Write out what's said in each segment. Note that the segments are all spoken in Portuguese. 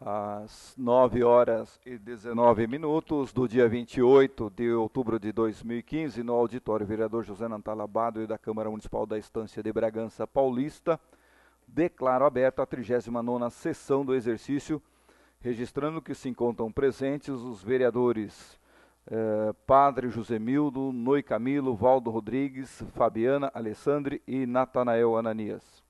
às 9h19 do dia 28 de outubro de 2015, no auditório vereador José Nantalabado e da Câmara Municipal da Estância de Bragança Paulista, declaro aberta a 39ª sessão do exercício, registrando que se encontram presentes os vereadores Padre Josemildo, Noi Camilo, Valdo Rodrigues, Fabiana Alessandri e Natanael Ananias.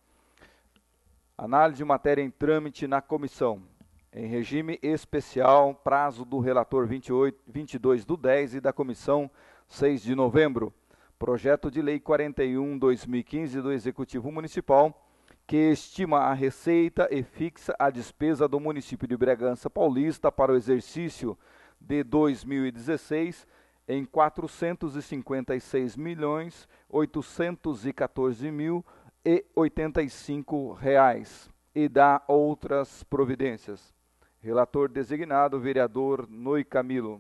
Análise de matéria em trâmite na comissão. Em regime especial, prazo do relator 22/10 e da comissão 6 de novembro. Projeto de lei 41/2015 do Executivo Municipal, que estima a receita e fixa a despesa do município de Bragança Paulista para o exercício de 2016 em R$ 456.814.085 e dá outras providências. Relator designado, vereador Noi Camilo.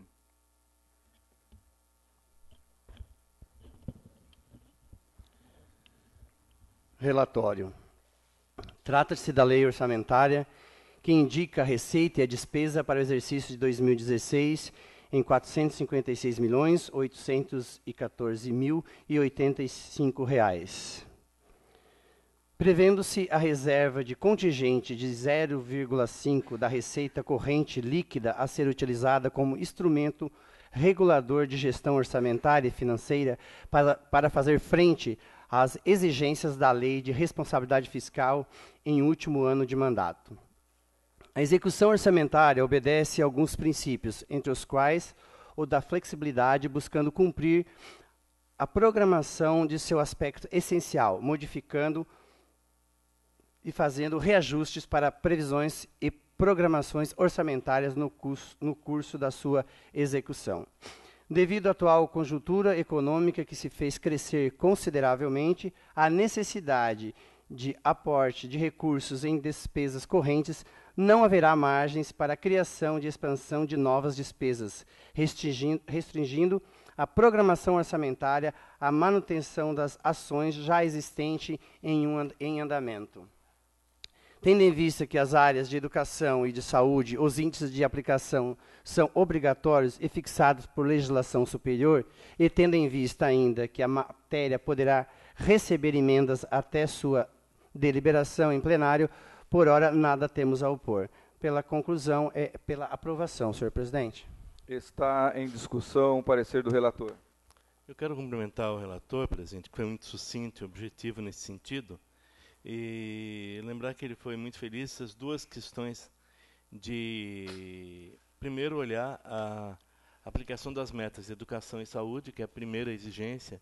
Relatório. Trata-se da lei orçamentária que indica a receita e a despesa para o exercício de 2016 em R$ 456.814.085, prevendo-se a reserva de contingente de 0,5% da receita corrente líquida a ser utilizada como instrumento regulador de gestão orçamentária e financeira para fazer frente às exigências da Lei de Responsabilidade Fiscal em último ano de mandato. A execução orçamentária obedece a alguns princípios, entre os quais o da flexibilidade, buscando cumprir a programação de seu aspecto essencial, modificando e fazendo reajustes para previsões e programações orçamentárias no curso da sua execução. Devido à atual conjuntura econômica que se fez crescer consideravelmente, a necessidade de aporte de recursos em despesas correntes, não haverá margens para a criação e expansão de novas despesas, restringindo a programação orçamentária à manutenção das ações já existentes em andamento. Tendo em vista que as áreas de educação e de saúde, os índices de aplicação são obrigatórios e fixados por legislação superior, e tendo em vista ainda que a matéria poderá receber emendas até sua deliberação em plenário, por hora nada temos a opor. Pela conclusão, pela aprovação, senhor presidente. Está em discussão o parecer do relator. Eu quero cumprimentar o relator, presidente, que foi muito sucinto e objetivo nesse sentido, e lembrar que ele foi muito feliz nessas duas questões de, primeiro, olhar a aplicação das metas de educação e saúde, que é a primeira exigência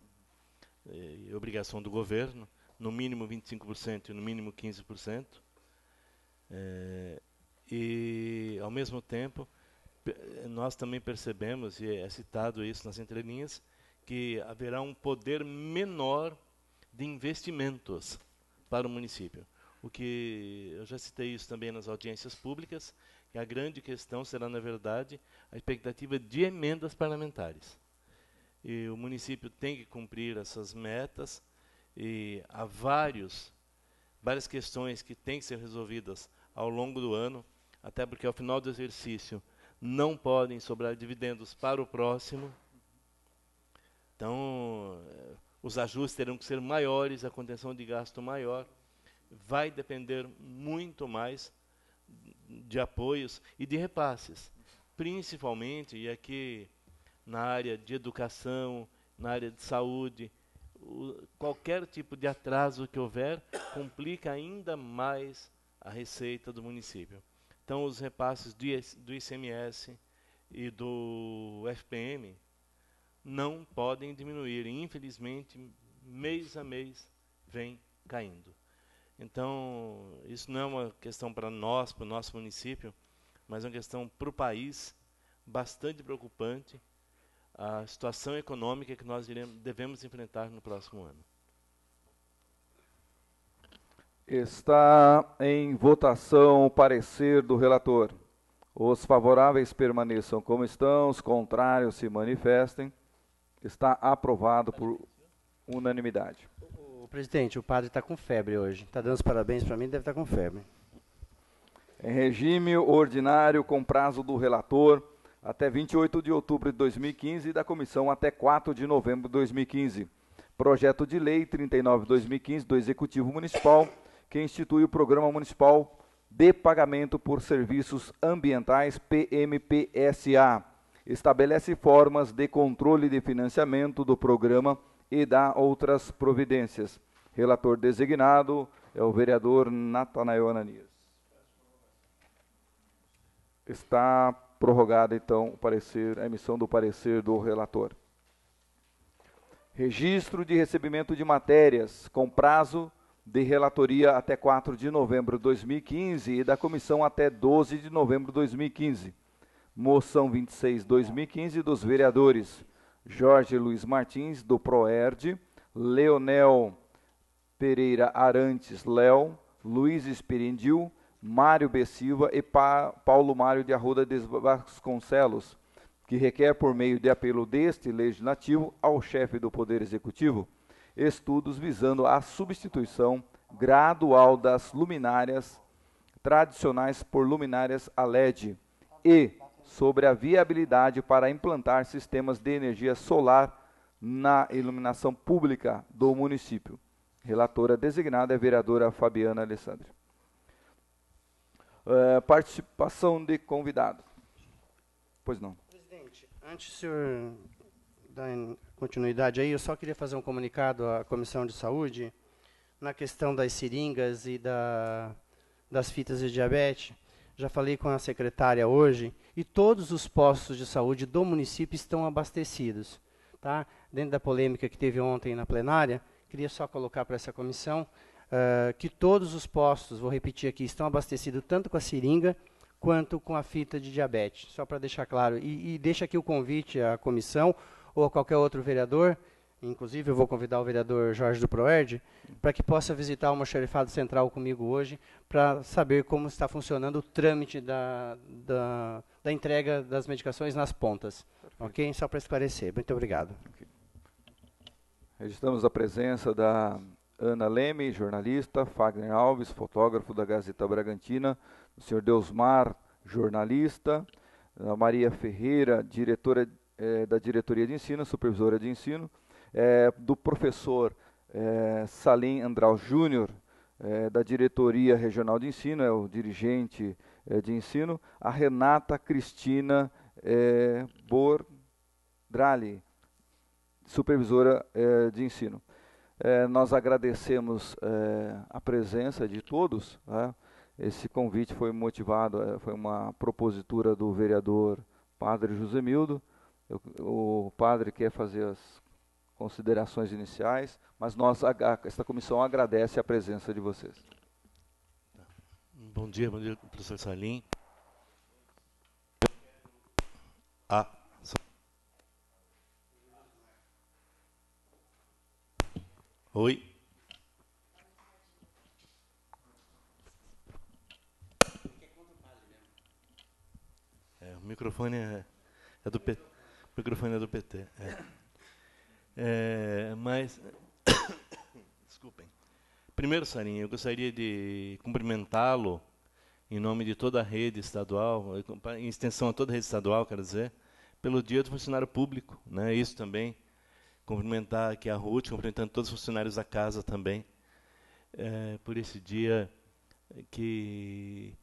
e obrigação do governo, no mínimo 25% e no mínimo 15%. E, ao mesmo tempo, nós também percebemos, e é citado isso nas entrelinhas, que haverá um poder menor de investimentos para o município. O que eu já citei isso também nas audiências públicas, que a grande questão será, na verdade, a expectativa de emendas parlamentares. E o município tem que cumprir essas metas, e há várias questões que têm que ser resolvidas ao longo do ano, até porque ao final do exercício não podem sobrar dividendos para o próximo. Então, os ajustes terão que ser maiores, a contenção de gasto maior, vai depender muito mais de apoios e de repasses, principalmente, e aqui na área de educação, na área de saúde, qualquer tipo de atraso que houver complica ainda mais a receita do município. Então, os repasses do ICMS e do FPM não podem diminuir. E, infelizmente, mês a mês vem caindo. Então, isso não é uma questão para nós, para o nosso município, mas é uma questão para o país bastante preocupante, a situação econômica que nós devemos enfrentar no próximo ano. Está em votação o parecer do relator. Os favoráveis permaneçam como estão, os contrários se manifestem. Está aprovado por unanimidade. Presidente, o padre está com febre hoje. Está dando os parabéns para mim, deve estar com febre. Em regime ordinário, com prazo do relator até 28 de outubro de 2015 e da comissão até 4 de novembro de 2015. Projeto de Lei 39/2015 do Executivo Municipal, que institui o Programa Municipal de Pagamento por Serviços Ambientais, PMPSA. Estabelece formas de controle de financiamento do programa e dá outras providências. Relator designado é o vereador Natanael Ananias. Está prorrogada, então, a emissão do parecer do relator. Registro de recebimento de matérias, com prazo de relatoria até 4 de novembro de 2015 e da comissão até 12 de novembro de 2015. Moção 26/2015 dos vereadores Jorge Luiz Martins, do PROERD, Leonel Pereira Arantes Léo, Luiz Esperendil, Mário B. Silva e Paulo Mário de Arruda de Vasconcelos, que requer, por meio de apelo deste legislativo ao chefe do Poder Executivo, estudos visando a substituição gradual das luminárias tradicionais por luminárias a LED e sobre a viabilidade para implantar sistemas de energia solar na iluminação pública do município. Relatora designada é a vereadora Fabiana Alessandra. Participação de convidado. Pois não. Presidente, antes do senhor dar continuidade aí, eu só queria fazer um comunicado à Comissão de Saúde na questão das seringas e das fitas de diabetes. Já falei com a secretária hoje e todos os postos de saúde do município estão abastecidos. Tá? Dentro da polêmica que teve ontem na plenária, queria só colocar para essa comissão que todos os postos, vou repetir aqui, estão abastecidos tanto com a seringa quanto com a fita de diabetes, só para deixar claro. E deixa aqui o convite à comissão ou a qualquer outro vereador, inclusive eu vou convidar o vereador Jorge do Proerd, para que possa visitar o almoxarifado central comigo hoje, para saber como está funcionando o trâmite da entrega das medicações nas pontas. Ok? Só para esclarecer. Muito obrigado. Okay. Registramos a presença da Ana Leme, jornalista, Fagner Alves, fotógrafo da Gazeta Bragantina, o senhor Deusmar, jornalista, a Maria Ferreira, diretora da Diretoria de Ensino, supervisora de ensino, do professor Salim Andral Júnior, da Diretoria Regional de Ensino, é o dirigente de ensino, a Renata Cristina Bordrali, supervisora de ensino. Nós agradecemos a presença de todos. Esse convite foi motivado, foi uma propositura do vereador Padre Josemildo. O padre quer fazer as considerações iniciais, mas esta comissão agradece a presença de vocês. Bom dia, professor Salim. Oi. O microfone é do PT. O microfone é do PT. Mas, desculpem. Primeiro, Salim, eu gostaria de cumprimentá-lo em nome de toda a rede estadual, em extensão a toda a rede estadual, quero dizer, pelo Dia do Funcionário Público, né? Isso também. Cumprimentar aqui a Ruth, cumprimentando todos os funcionários da casa também, por esse dia que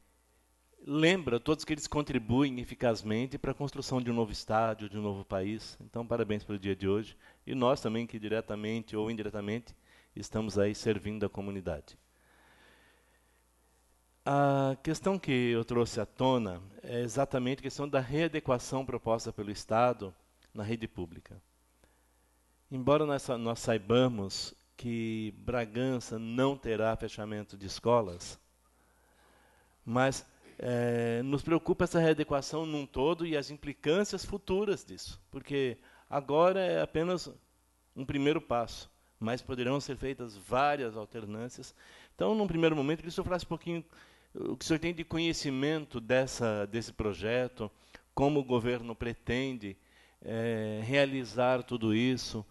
lembra todos que eles contribuem eficazmente para a construção de um novo estádio, de um novo país. Então, parabéns pelo dia de hoje. E nós também, que diretamente ou indiretamente, estamos aí servindo a comunidade. A questão que eu trouxe à tona é exatamente a questão da readequação proposta pelo Estado na rede pública. Embora nós saibamos que Bragança não terá fechamento de escolas, mas nos preocupa essa readequação num todo e as implicâncias futuras disso, porque agora é apenas um primeiro passo, mas poderão ser feitas várias alternâncias. Então, num primeiro momento, queria que o senhor falasse um pouquinho o que o senhor tem de conhecimento desse projeto, como o governo pretende realizar tudo isso,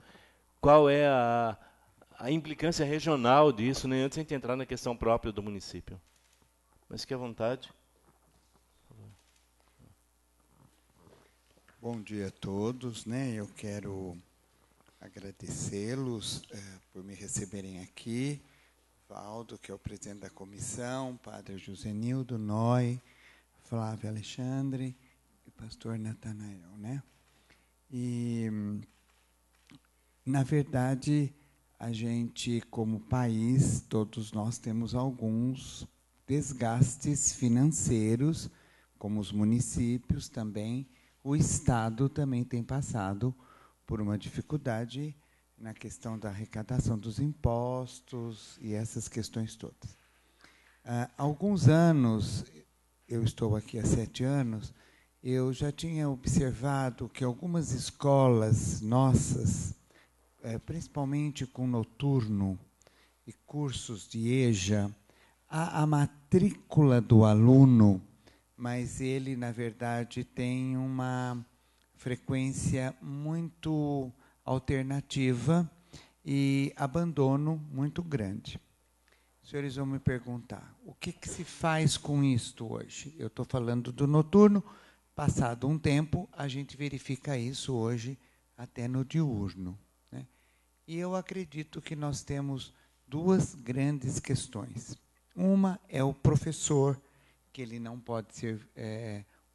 qual é a implicância regional disso, né, antes de entrar na questão própria do município. Mas fique à vontade. Bom dia a todos, né? Eu quero agradecê-los por me receberem aqui. Valdo, que é o presidente da comissão, Padre Josenildo, Noy, Flávio Alexandre e Pastor Natanael, né? E, na verdade, a gente, como país, todos nós temos alguns desgastes financeiros, como os municípios também. O Estado também tem passado por uma dificuldade na questão da arrecadação dos impostos e essas questões todas. Há alguns anos, eu estou aqui há 7 anos, eu já tinha observado que algumas escolas nossas, principalmente com noturno e cursos de EJA, a matrícula do aluno, mas ele, na verdade, tem uma frequência muito alternativa e abandono muito grande. Os senhores vão me perguntar, o que se faz com isto hoje? Eu estou falando do noturno, passado um tempo, a gente verifica isso hoje até no diurno, né? E eu acredito que nós temos 2 grandes questões. Uma é o professor, que ele não pode ser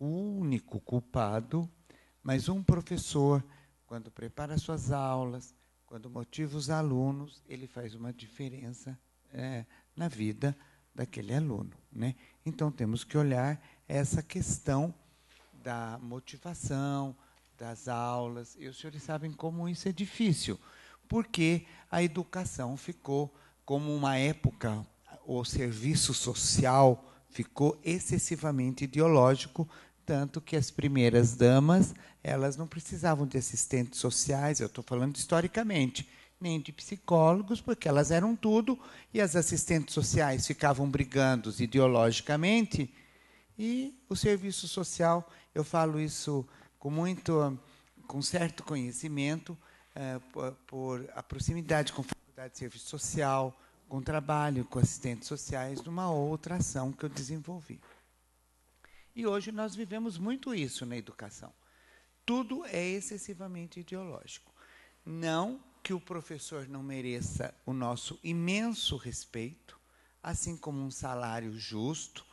o único culpado, mas um professor, quando prepara suas aulas, quando motiva os alunos, ele faz uma diferença na vida daquele aluno, né? Então, temos que olhar essa questão da motivação, das aulas. E os senhores sabem como isso é difícil, porque a educação ficou, como uma época, o serviço social ficou excessivamente ideológico, tanto que as primeiras damas, elas não precisavam de assistentes sociais, eu estou falando historicamente, nem de psicólogos, porque elas eram tudo, e as assistentes sociais ficavam brigando ideologicamente, e o serviço social, eu falo isso com certo conhecimento, por a proximidade com a Faculdade de Serviço Social, com trabalho com assistentes sociais, numa outra ação que eu desenvolvi. E hoje nós vivemos muito isso na educação. Tudo é excessivamente ideológico. Não que o professor não mereça o nosso imenso respeito, assim como um salário justo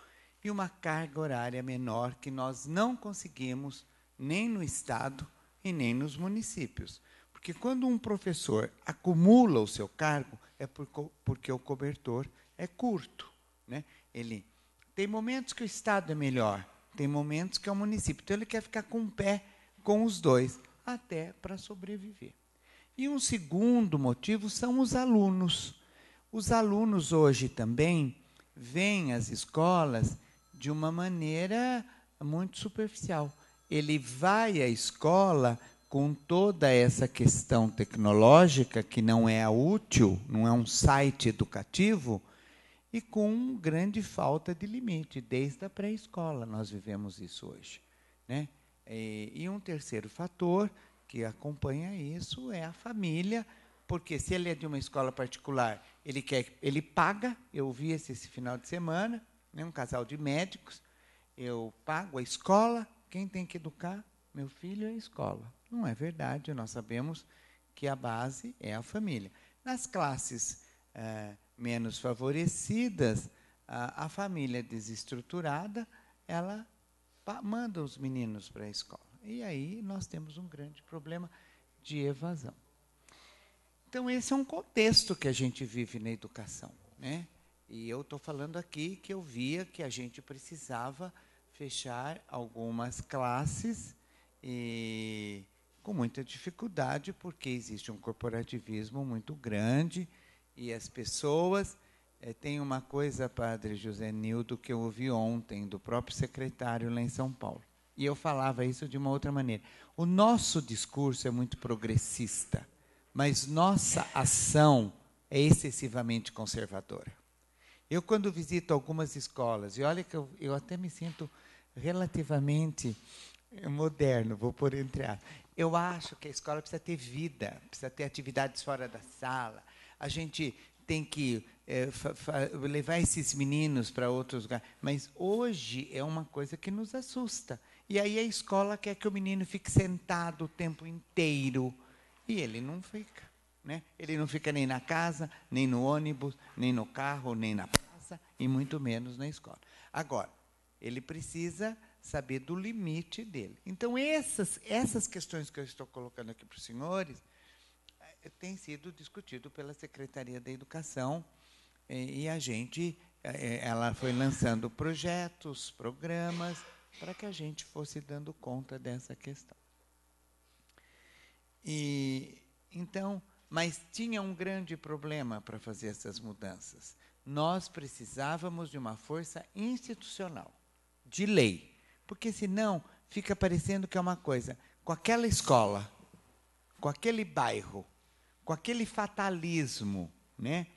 e uma carga horária menor que nós não conseguimos nem no Estado e nem nos municípios. Porque quando um professor acumula o seu cargo, é porque o cobertor é curto, né? Ele tem momentos que o Estado é melhor, tem momentos que é o município. Então, ele quer ficar com o pé com os dois, até para sobreviver. E um segundo motivo são os alunos. Os alunos hoje também veem as escolas de uma maneira muito superficial. Ele vai à escola com toda essa questão tecnológica, que não é útil, não é um site educativo, e com grande falta de limite, desde a pré-escola nós vivemos isso hoje, né? E um terceiro fator que acompanha isso é a família, porque se ele é de uma escola particular, ele paga. Eu vi esse final de semana, né, um casal de médicos, eu pago a escola, quem tem que educar? Meu filho é a escola. Não é verdade, nós sabemos que a base é a família. Nas classes menos favorecidas, a família desestruturada, ela manda os meninos para a escola. E aí nós temos um grande problema de evasão. Então, esse é um contexto que a gente vive na educação, né? E eu estou falando aqui que eu via que a gente precisava fechar algumas classes, e com muita dificuldade, porque existe um corporativismo muito grande, e as pessoas... tem uma coisa, Padre Josenildo, que eu ouvi ontem, do próprio secretário lá em São Paulo. E eu falava isso de uma outra maneira. O nosso discurso é muito progressista, mas nossa ação é excessivamente conservadora. Eu, quando visito algumas escolas, e olha que eu até me sinto relativamente moderno, vou pôr entre aspas, eu acho que a escola precisa ter vida, precisa ter atividades fora da sala. A gente tem que levar esses meninos para outros lugares. Mas hoje é uma coisa que nos assusta. E aí a escola quer que o menino fique sentado o tempo inteiro. E ele não fica. Né? Ele não fica nem na casa, nem no ônibus, nem no carro, nem na praça, e muito menos na escola. Agora, ele precisa saber do limite dele. Então, essas questões que eu estou colocando aqui para os senhores têm sido discutido pela Secretaria da Educação, e a gente, ela foi lançando projetos, programas, para que a gente fosse dando conta dessa questão. Então, mas tinha um grande problema para fazer essas mudanças. Nós precisávamos de uma força institucional, de lei, porque senão fica parecendo que é uma coisa, com aquela escola, com aquele bairro, com aquele fatalismo, né?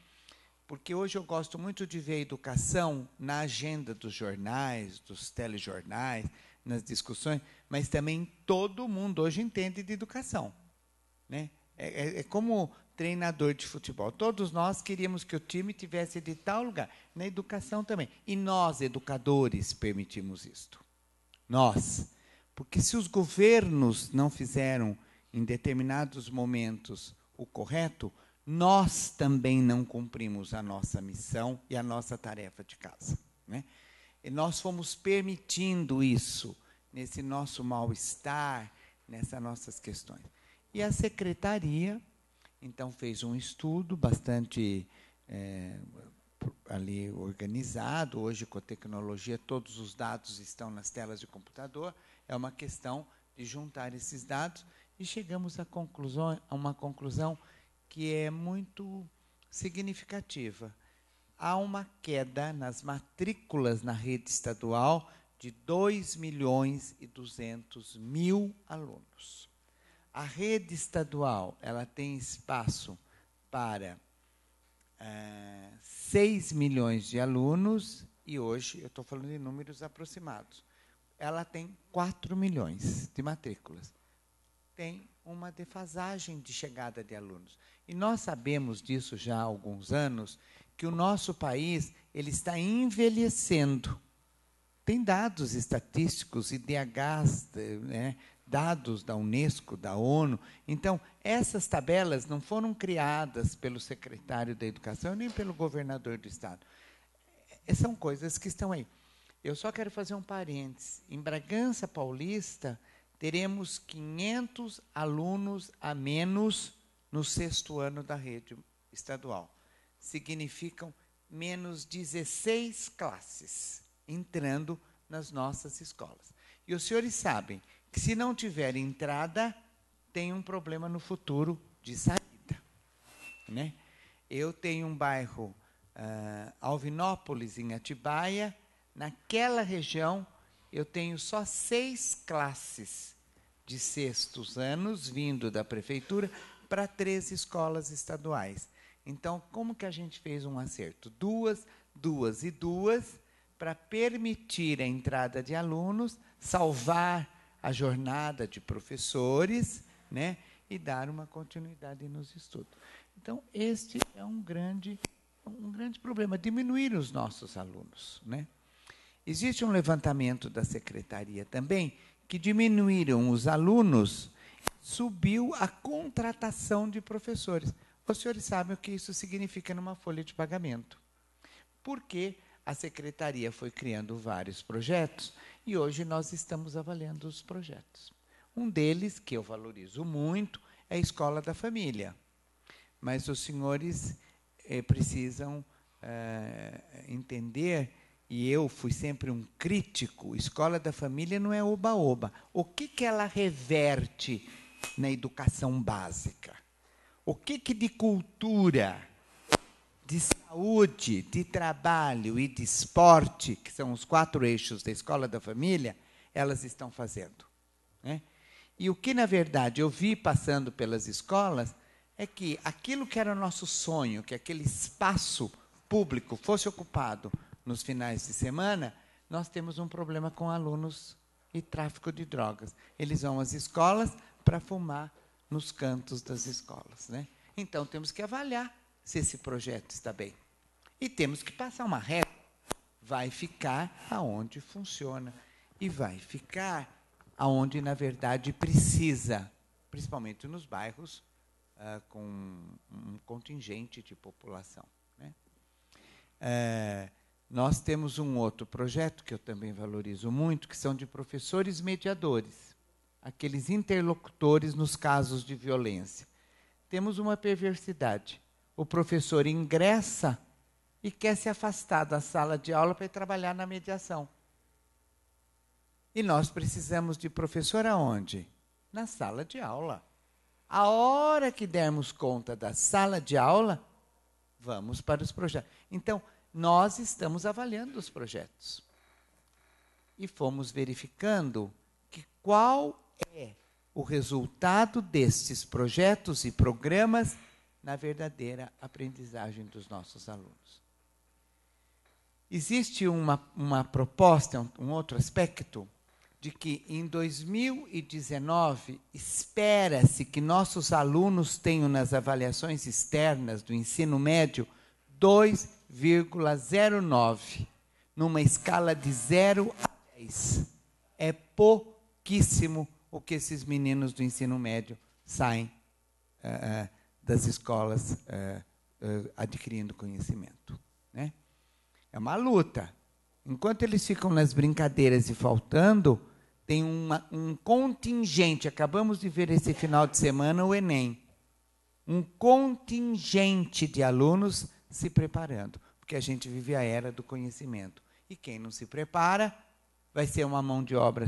Porque hoje eu gosto muito de ver a educação na agenda dos jornais, dos telejornais, nas discussões, mas também todo mundo hoje entende de educação, né? É como treinador de futebol. Todos nós queríamos que o time tivesse de tal lugar. Na educação também. E nós, educadores, permitimos isto. Nós. Porque se os governos não fizeram, em determinados momentos, o correto, nós também não cumprimos a nossa missão e a nossa tarefa de casa. Né? E nós fomos permitindo isso, nesse nosso mal-estar, nessas nossas questões. E a secretaria, então, fez um estudo bastante ali organizado. Hoje, com a tecnologia, todos os dados estão nas telas de computador. É uma questão de juntar esses dados e chegamos à uma conclusão que é muito significativa. Há uma queda nas matrículas na rede estadual de 2.200.000 alunos. A rede estadual, ela tem espaço para 6 milhões de alunos, e hoje, eu estou falando de números aproximados, ela tem 4 milhões de matrículas. Tem uma defasagem de chegada de alunos. E nós sabemos disso já há alguns anos, que o nosso país ele está envelhecendo. Tem dados estatísticos, IDHs, né, dados da Unesco, da ONU. Então, essas tabelas não foram criadas pelo secretário da Educação nem pelo governador do Estado. São coisas que estão aí. Eu só quero fazer um parênteses. Em Bragança Paulista, teremos 500 alunos a menos no 6º ano da rede estadual. Significam menos 16 classes entrando nas nossas escolas. E os senhores sabem que, se não tiver entrada, tem um problema no futuro de saída. Né? Eu tenho um bairro, Alvinópolis, em Atibaia. Naquela região, eu tenho só 6 classes de 6º anos, vindo da prefeitura, para 3 escolas estaduais. Então, como que a gente fez um acerto? 2, 2 e 2, para permitir a entrada de alunos, salvar a jornada de professores, né, e dar uma continuidade nos estudos. Então, este é um grande problema, diminuir os nossos alunos. Né? Existe um levantamento da secretaria também, que diminuíram os alunos, subiu a contratação de professores. Os senhores sabem o que isso significa numa folha de pagamento. Porque a secretaria foi criando vários projetos e hoje nós estamos avaliando os projetos. Um deles, que eu valorizo muito, é a Escola da Família. Mas os senhores precisam entender, e eu fui sempre um crítico, Escola da Família não é oba-oba. O que ela reverte na educação básica? O que de cultura, de saúde, de trabalho e de esporte, que são os 4 eixos da Escola da Família, elas estão fazendo? Né? E o que, na verdade, eu vi passando pelas escolas é que aquilo que era nosso sonho, que aquele espaço público fosse ocupado nos finais de semana, nós temos um problema com alunos e tráfico de drogas. Eles vão às escolas para fumar nos cantos das escolas. Né? Então, temos que avaliar se esse projeto está bem. E temos que passar uma regra. Vai ficar aonde funciona e vai ficar aonde, na verdade, precisa, principalmente nos bairros com um contingente de população, né? Nós temos um outro projeto que eu também valorizo muito, que são de professores mediadores, aqueles interlocutores nos casos de violência. Temos uma perversidade. O professor ingressa e quer se afastar da sala de aula para ir trabalhar na mediação. E nós precisamos de professor aonde? Na sala de aula. A hora que dermos conta da sala de aula, vamos para os projetos. Então, nós estamos avaliando os projetos. E fomos verificando que qual é o resultado destes projetos e programas na verdadeira aprendizagem dos nossos alunos. Existe uma proposta, um outro aspecto, de que em 2019 espera-se que nossos alunos tenham nas avaliações externas do ensino médio 2,09, numa escala de 0 a 10. É pouquíssimo o que esses meninos do ensino médio saem das escolas adquirindo conhecimento, né? É uma luta. Enquanto eles ficam nas brincadeiras e faltando, tem um contingente, acabamos de ver esse final de semana o Enem, um contingente de alunos se preparando, porque a gente vive a era do conhecimento. E quem não se prepara vai ser uma mão de obra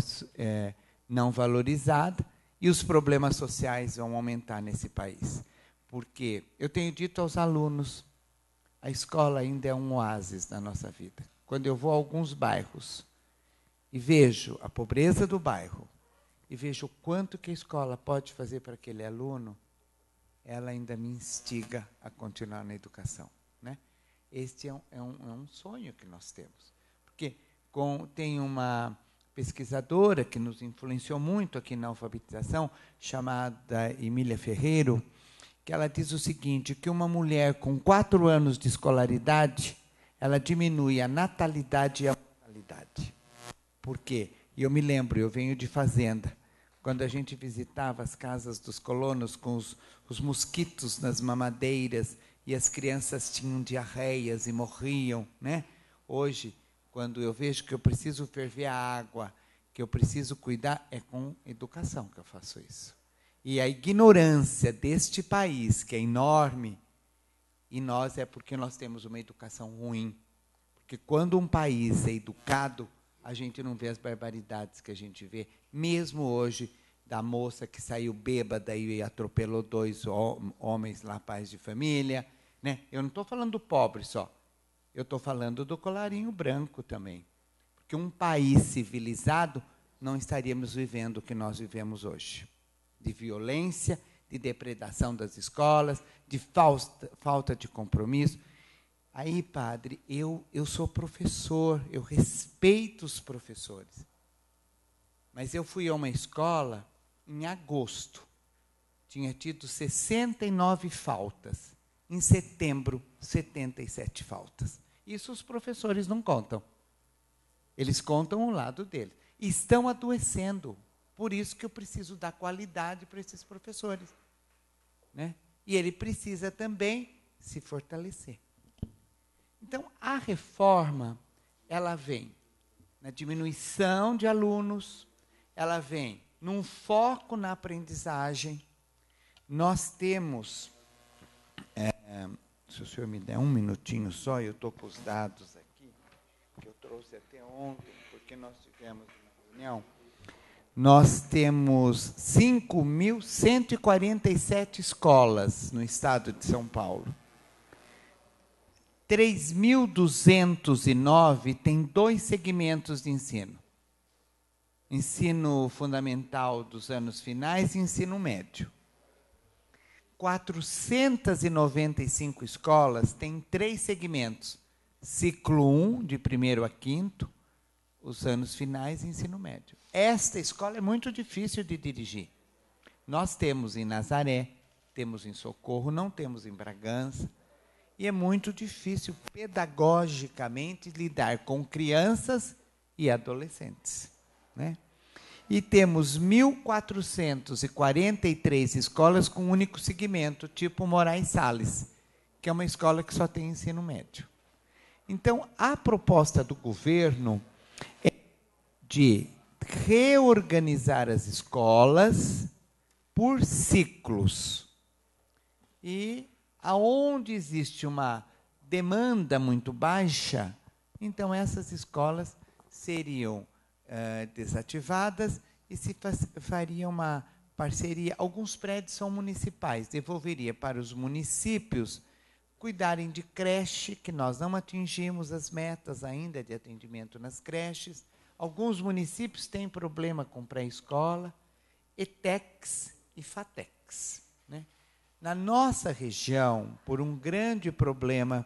não valorizada e os problemas sociais vão aumentar nesse país. Porque eu tenho dito aos alunos, a escola ainda é um oásis na nossa vida. Quando eu vou a alguns bairros e vejo a pobreza do bairro, e vejo o quanto que a escola pode fazer para aquele aluno, ela ainda me instiga a continuar na educação, né? Este é um sonho que nós temos. Porque tem uma pesquisadora que nos influenciou muito aqui na alfabetização, chamada Emília Ferreiro, que ela diz o seguinte, que uma mulher com 4 anos de escolaridade, ela diminui a natalidade e a mortalidade. Por quê? E eu me lembro, eu venho de fazenda, quando a gente visitava as casas dos colonos com os mosquitos nas mamadeiras e as crianças tinham diarreias e morriam, né? Hoje, quando eu vejo que eu preciso ferver a água, que eu preciso cuidar, é com educação que eu faço isso. E a ignorância deste país, que é enorme, e nós é porque nós temos uma educação ruim. Porque quando um país é educado, a gente não vê as barbaridades que a gente vê, mesmo hoje, da moça que saiu bêbada e atropelou 2 homens lá, pais de família, né? Eu não estou falando do pobre só, eu estou falando do colarinho branco também. Porque um país civilizado, não estaríamos vivendo o que nós vivemos hoje. De violência, de depredação das escolas, de falta de compromisso. Aí, padre, eu sou professor, eu respeito os professores. Mas eu fui a uma escola em agosto. Tinha tido 69 faltas. Em setembro, 77 faltas. Isso os professores não contam. Eles contam o lado deles. E estão adoecendo. Por isso que eu preciso dar qualidade para esses professores, né? E ele precisa também se fortalecer. Então, a reforma, ela vem na diminuição de alunos, ela vem num foco na aprendizagem. Nós temos, se o senhor me der um minutinho só, eu estou com os dados aqui, que eu trouxe até ontem, porque nós tivemos uma reunião. Nós temos 5.147 escolas no estado de São Paulo. 3.209 tem 2 segmentos de ensino. Ensino fundamental dos anos finais e ensino médio. 495 escolas têm 3 segmentos. Ciclo 1, de 1º a 5º, os anos finais e ensino médio. Esta escola é muito difícil de dirigir. Nós temos em Nazaré, temos em Socorro, não temos em Bragança. e é muito difícil pedagogicamente lidar com crianças e adolescentes, né? E temos 1.443 escolas com um único segmento, tipo Moraes Salles, que é uma escola que só tem ensino médio. Então, a proposta do governo é de reorganizar as escolas por ciclos. E aonde existe uma demanda muito baixa, então essas escolas seriam desativadas e se faria uma parceria. Alguns prédios são municipais, devolveria para os municípios cuidarem de creche, que nós não atingimos as metas ainda de atendimento nas creches. Alguns municípios têm problema com pré-escola, ETECs e FATECs, né? Na nossa região, por um grande problema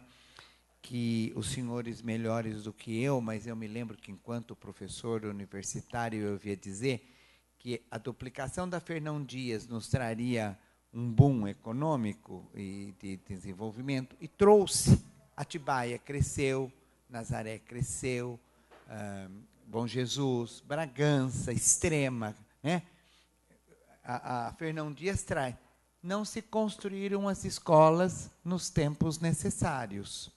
que os senhores melhores do que eu, mas eu me lembro que enquanto professor universitário eu ouvia dizer que a duplicação da Fernão Dias nos traria um boom econômico e de desenvolvimento, e trouxe. Atibaia cresceu, Nazaré cresceu, Bom Jesus, Bragança, Extrema, né? A Fernão Dias traz. Não se construíram as escolas nos tempos necessários.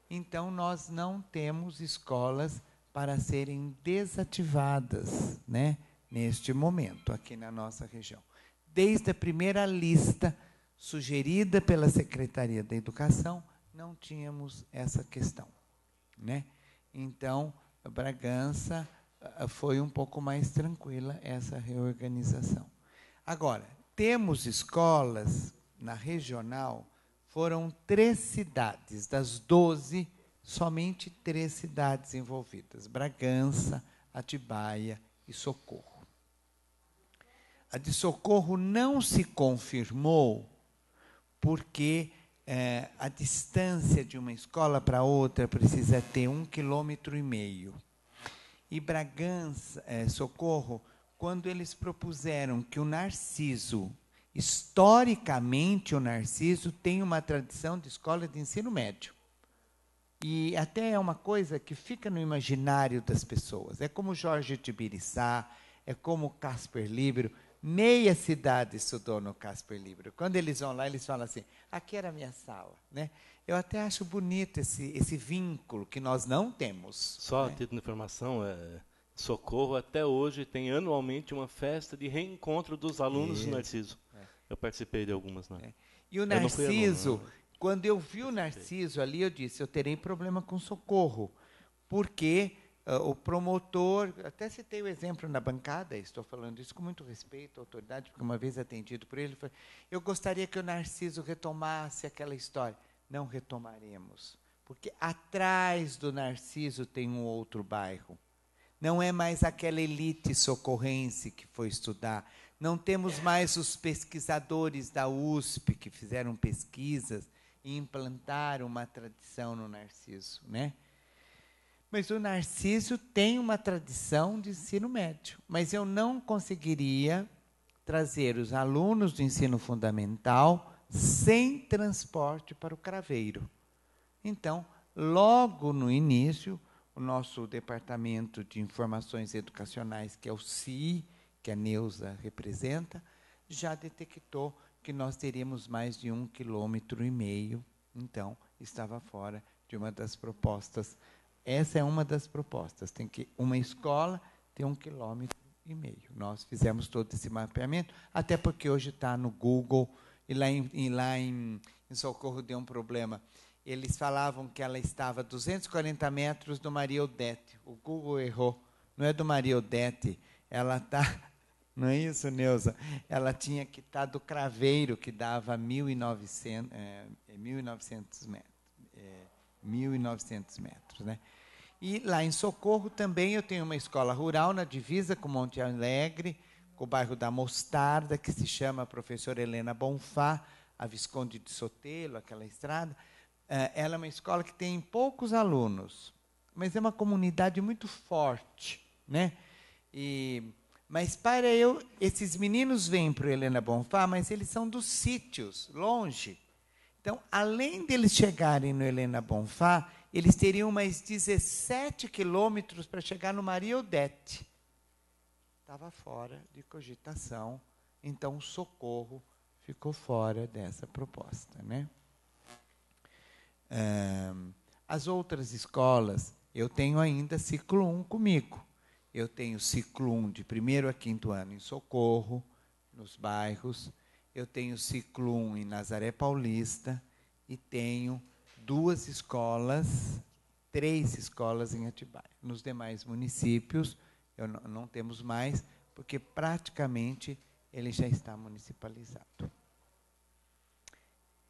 Então, nós não temos escolas para serem desativadas, né, neste momento, aqui na nossa região. Desde a primeira lista sugerida pela Secretaria da Educação, não tínhamos essa questão, né? Então, a Bragança foi um pouco mais tranquila essa reorganização. Agora, temos escolas na regional, foram 3 cidades, das 12, somente 3 cidades envolvidas, Bragança, Atibaia e Socorro. A de Socorro não se confirmou porque a distância de uma escola para outra precisa ter 1,5 km. E Bragança, Socorro, quando eles propuseram que o Narciso, historicamente o Narciso tem uma tradição de escola de ensino médio. E até é uma coisa que fica no imaginário das pessoas. É como Jorge Tibiriçá, é como Casper Libero. Meia cidade estudou no Casper Libero. Quando eles vão lá, eles falam assim, aqui era a minha sala, né? Eu até acho bonito esse vínculo que nós não temos. Só a né? título de informação, Socorro até hoje tem anualmente uma festa de reencontro dos alunos do Narciso. Eu participei de algumas, né? E o Narciso, quando eu vi o Narciso ali, eu disse, eu terei problema com Socorro, porque o promotor, até citei o exemplo na bancada, estou falando isso com muito respeito à autoridade, porque uma vez atendido por ele, falei, eu gostaria que o Narciso retomasse aquela história. Não retomaremos, porque atrás do Narciso tem um outro bairro. Não é mais aquela elite socorrense que foi estudar. Não temos mais os pesquisadores da USP que fizeram pesquisas e implantaram uma tradição no Narciso, né? Mas o Narciso tem uma tradição de ensino médio. Mas eu não conseguiria trazer os alunos do ensino fundamental sem transporte para o Craveiro. Então, logo no início, o nosso Departamento de Informações Educacionais, que é o CI, que a Neuza representa, já detectou que nós teríamos mais de 1,5 km. Então, estava fora de uma das propostas. Essa é uma das propostas. Tem que uma escola ter 1,5 km. Nós fizemos todo esse mapeamento, até porque hoje está no Google, e lá em Socorro deu um problema. Eles falavam que ela estava a 240 metros do Maria Odete. O Google errou. Não é do Maria Odete. Ela está... Não é isso, Neuza? Ela tinha que estar do Craveiro, que dava 1.900 metros. 1.900 metros, né? E lá em Socorro também eu tenho uma escola rural na divisa com Monte Alegre, com o bairro da Mostarda, que se chama Professora Helena Bonfá, a Visconde de Sotelo, aquela estrada. Ela é uma escola que tem poucos alunos, mas é uma comunidade muito forte, né? Mas para esses meninos vêm para o Helena Bonfá, mas eles são dos sítios, longe. Então, além deles chegarem no Helena Bonfá, eles teriam mais 17 quilômetros para chegar no Maria Odete. Estava fora de cogitação, então o Socorro ficou fora dessa proposta, né? As outras escolas, eu tenho ainda ciclo 1 comigo. Eu tenho ciclo 1 de 1º a 5º ano em Socorro, nos bairros. Eu tenho ciclo 1 em Nazaré Paulista e tenho 2 escolas, 3 escolas em Atibaia. Nos demais municípios, não temos mais, porque praticamente ele já está municipalizado.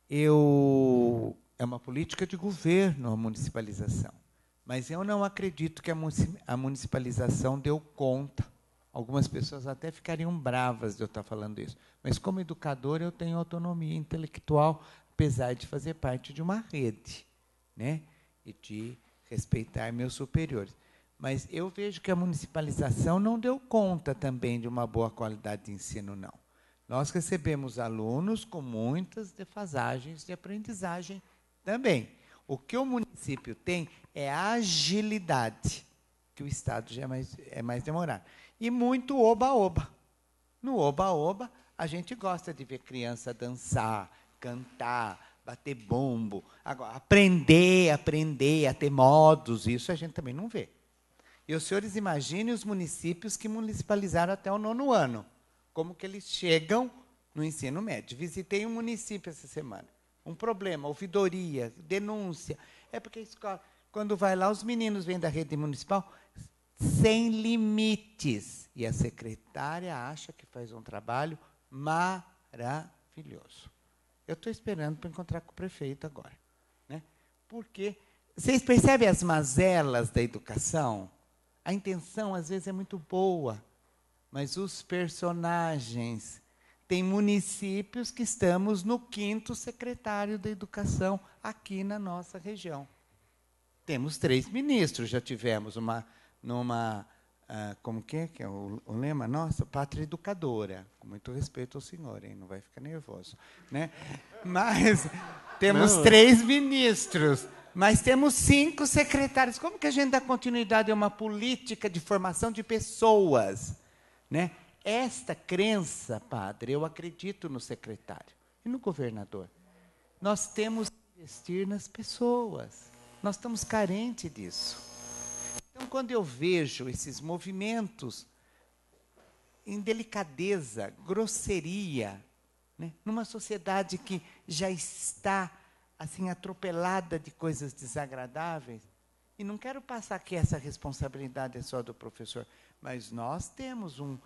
É uma política de governo a municipalização, mas eu não acredito que a municipalização deu conta. Algumas pessoas até ficariam bravas de eu estar falando isso, mas como educador eu tenho autonomia intelectual, apesar de fazer parte de uma rede, né? E de respeitar meus superiores. Mas eu vejo que a municipalização não deu conta também de uma boa qualidade de ensino, não. Nós recebemos alunos com muitas defasagens de aprendizagem também. O que o município tem é a agilidade, que o Estado já é mais demorado. E muito oba-oba. No oba-oba, a gente gosta de ver criança dançar, cantar, bater bombo. Agora, aprender a ter modos, isso a gente também não vê. E os senhores imaginem os municípios que municipalizaram até o 9º ano. Como que eles chegam no ensino médio. Visitei um município essa semana. Um problema, ouvidoria, denúncia. É porque a escola, quando vai lá, os meninos vêm da rede municipal sem limites. E a secretária acha que faz um trabalho maravilhoso. Eu estou esperando para encontrar com o prefeito agora, né? Porque vocês percebem as mazelas da educação? A intenção, às vezes, é muito boa, mas os personagens... Tem municípios que estamos no 5º secretário da Educação aqui na nossa região. Temos 3 ministros, já tivemos como que é o lema nosso? Pátria educadora. Com muito respeito ao senhor, hein? Não vai ficar nervoso, né? Mas temos 3 ministros, mas temos 5 secretários. Como que a gente dá continuidade a uma política de formação de pessoas, né? Esta crença, padre, eu acredito no secretário e no governador. Nós temos que investir nas pessoas. Nós estamos carentes disso. Então, quando eu vejo esses movimentos em delicadeza, grosseria, né, numa sociedade que já está assim atropelada de coisas desagradáveis, e não quero passar que essa responsabilidade é só do professor, mas nós temos um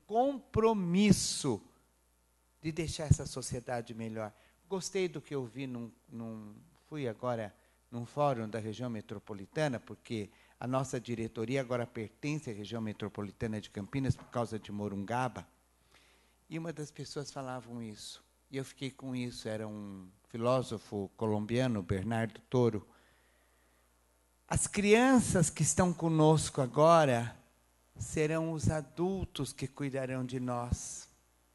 compromisso de deixar essa sociedade melhor. Gostei do que eu vi, fui agora num fórum da região metropolitana, porque a nossa diretoria agora pertence à região metropolitana de Campinas por causa de Morungaba, e uma das pessoas falavam isso, e eu fiquei com isso, era um filósofo colombiano, Bernardo Toro. As crianças que estão conosco agora serão os adultos que cuidarão de nós,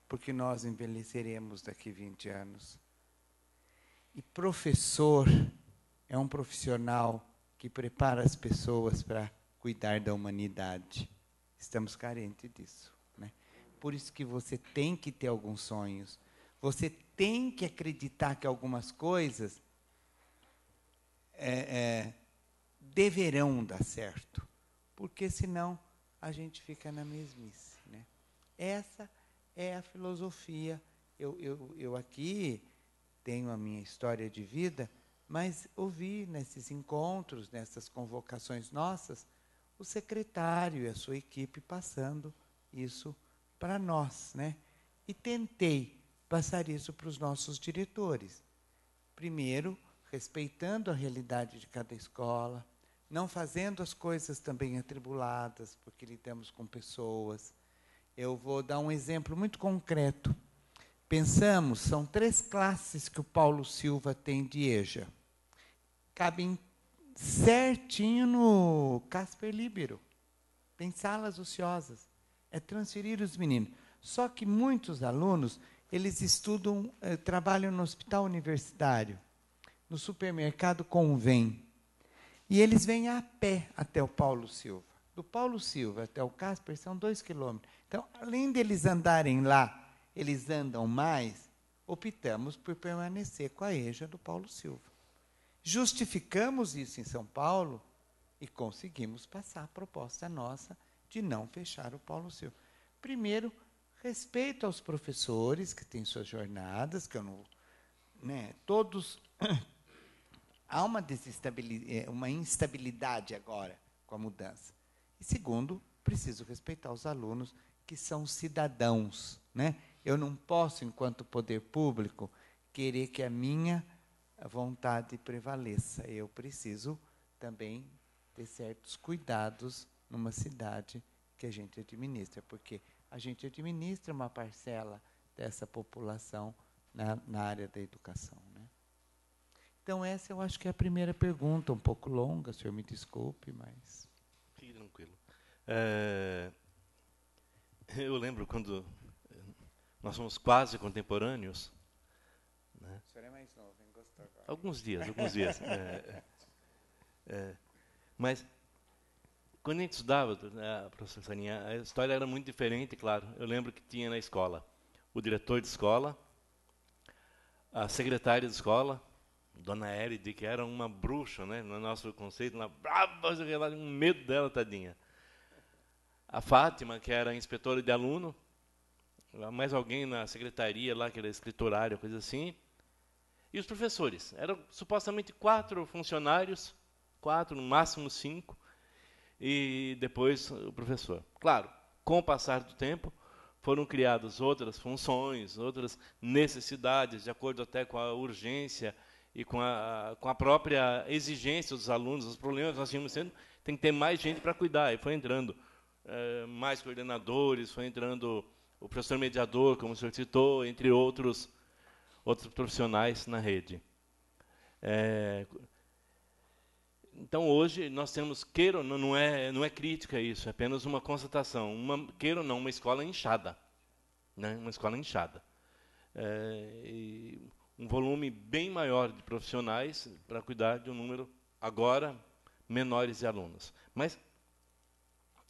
porque nós envelheceremos daqui 20 anos. E professor é um profissional que prepara as pessoas para cuidar da humanidade. Estamos carentes disso, né? Por isso que você tem que ter alguns sonhos. Você tem que acreditar que algumas coisas deverão dar certo, porque senão a gente fica na mesmice, né? Essa é a filosofia. Eu aqui tenho a minha história de vida, mas ouvi nesses encontros, nessas convocações nossas, o secretário e a sua equipe passando isso para nós, né? E tentei passar isso para os nossos diretores. Primeiro, respeitando a realidade de cada escola, não fazendo as coisas também atribuladas, porque lidamos com pessoas. Eu vou dar um exemplo muito concreto. Pensamos, são 3 classes que o Paulo Silva tem de EJA. Cabem certinho no Casper Líbero. Tem salas ociosas. É transferir os meninos. Só que muitos alunos eles estudam, trabalham no hospital universitário, no supermercado Convém. E eles vêm a pé até o Paulo Silva. Do Paulo Silva até o Casper são 2 quilômetros. Então, além deles andarem lá, eles andam mais, optamos por permanecer com a EJA do Paulo Silva. Justificamos isso em São Paulo e conseguimos passar a proposta nossa de não fechar o Paulo Silva. Primeiro, respeito aos professores que têm suas jornadas, que eu não, né, todos há uma instabilidade agora com a mudança. E segundo, preciso respeitar os alunos que são cidadãos, né? Eu não posso, enquanto poder público, querer que a minha vontade prevaleça. Eu preciso também ter certos cuidados numa cidade que a gente administra, porque a gente administra uma parcela dessa população na área da educação, né? Então, essa eu acho que é a primeira pergunta, um pouco longa, o senhor me desculpe, mas... Fique tranquilo. Eu lembro quando nós somos quase contemporâneos. Né? O senhor é mais novo, hein? Gostou agora? Alguns dias. Mas, quando a gente estudava, professor Saninha, a história era muito diferente, claro. Eu lembro que tinha na escola o diretor de escola, a secretária de escola, Dona Éride, que era uma bruxa, né, no nosso conceito, uma brava, um medo dela, tadinha. A Fátima, que era inspetora de aluno, mais alguém na secretaria lá, que era escriturária, coisa assim. E os professores. Eram supostamente 4 funcionários, 4, no máximo 5, e depois o professor. Claro, com o passar do tempo, foram criadas outras funções, outras necessidades, de acordo até com a urgência e com a própria exigência dos alunos, os problemas que nós tínhamos sendo, tem que ter mais gente para cuidar. E foi entrando mais coordenadores, foi entrando o professor mediador, como o senhor citou, entre outros profissionais na rede. Então, hoje, nós temos, queira ou não é crítica isso, é apenas uma constatação. Queira ou não, uma escola inchada. Né? Uma escola inchada. E um volume bem maior de profissionais para cuidar de um número, agora, menores de alunos. Mas,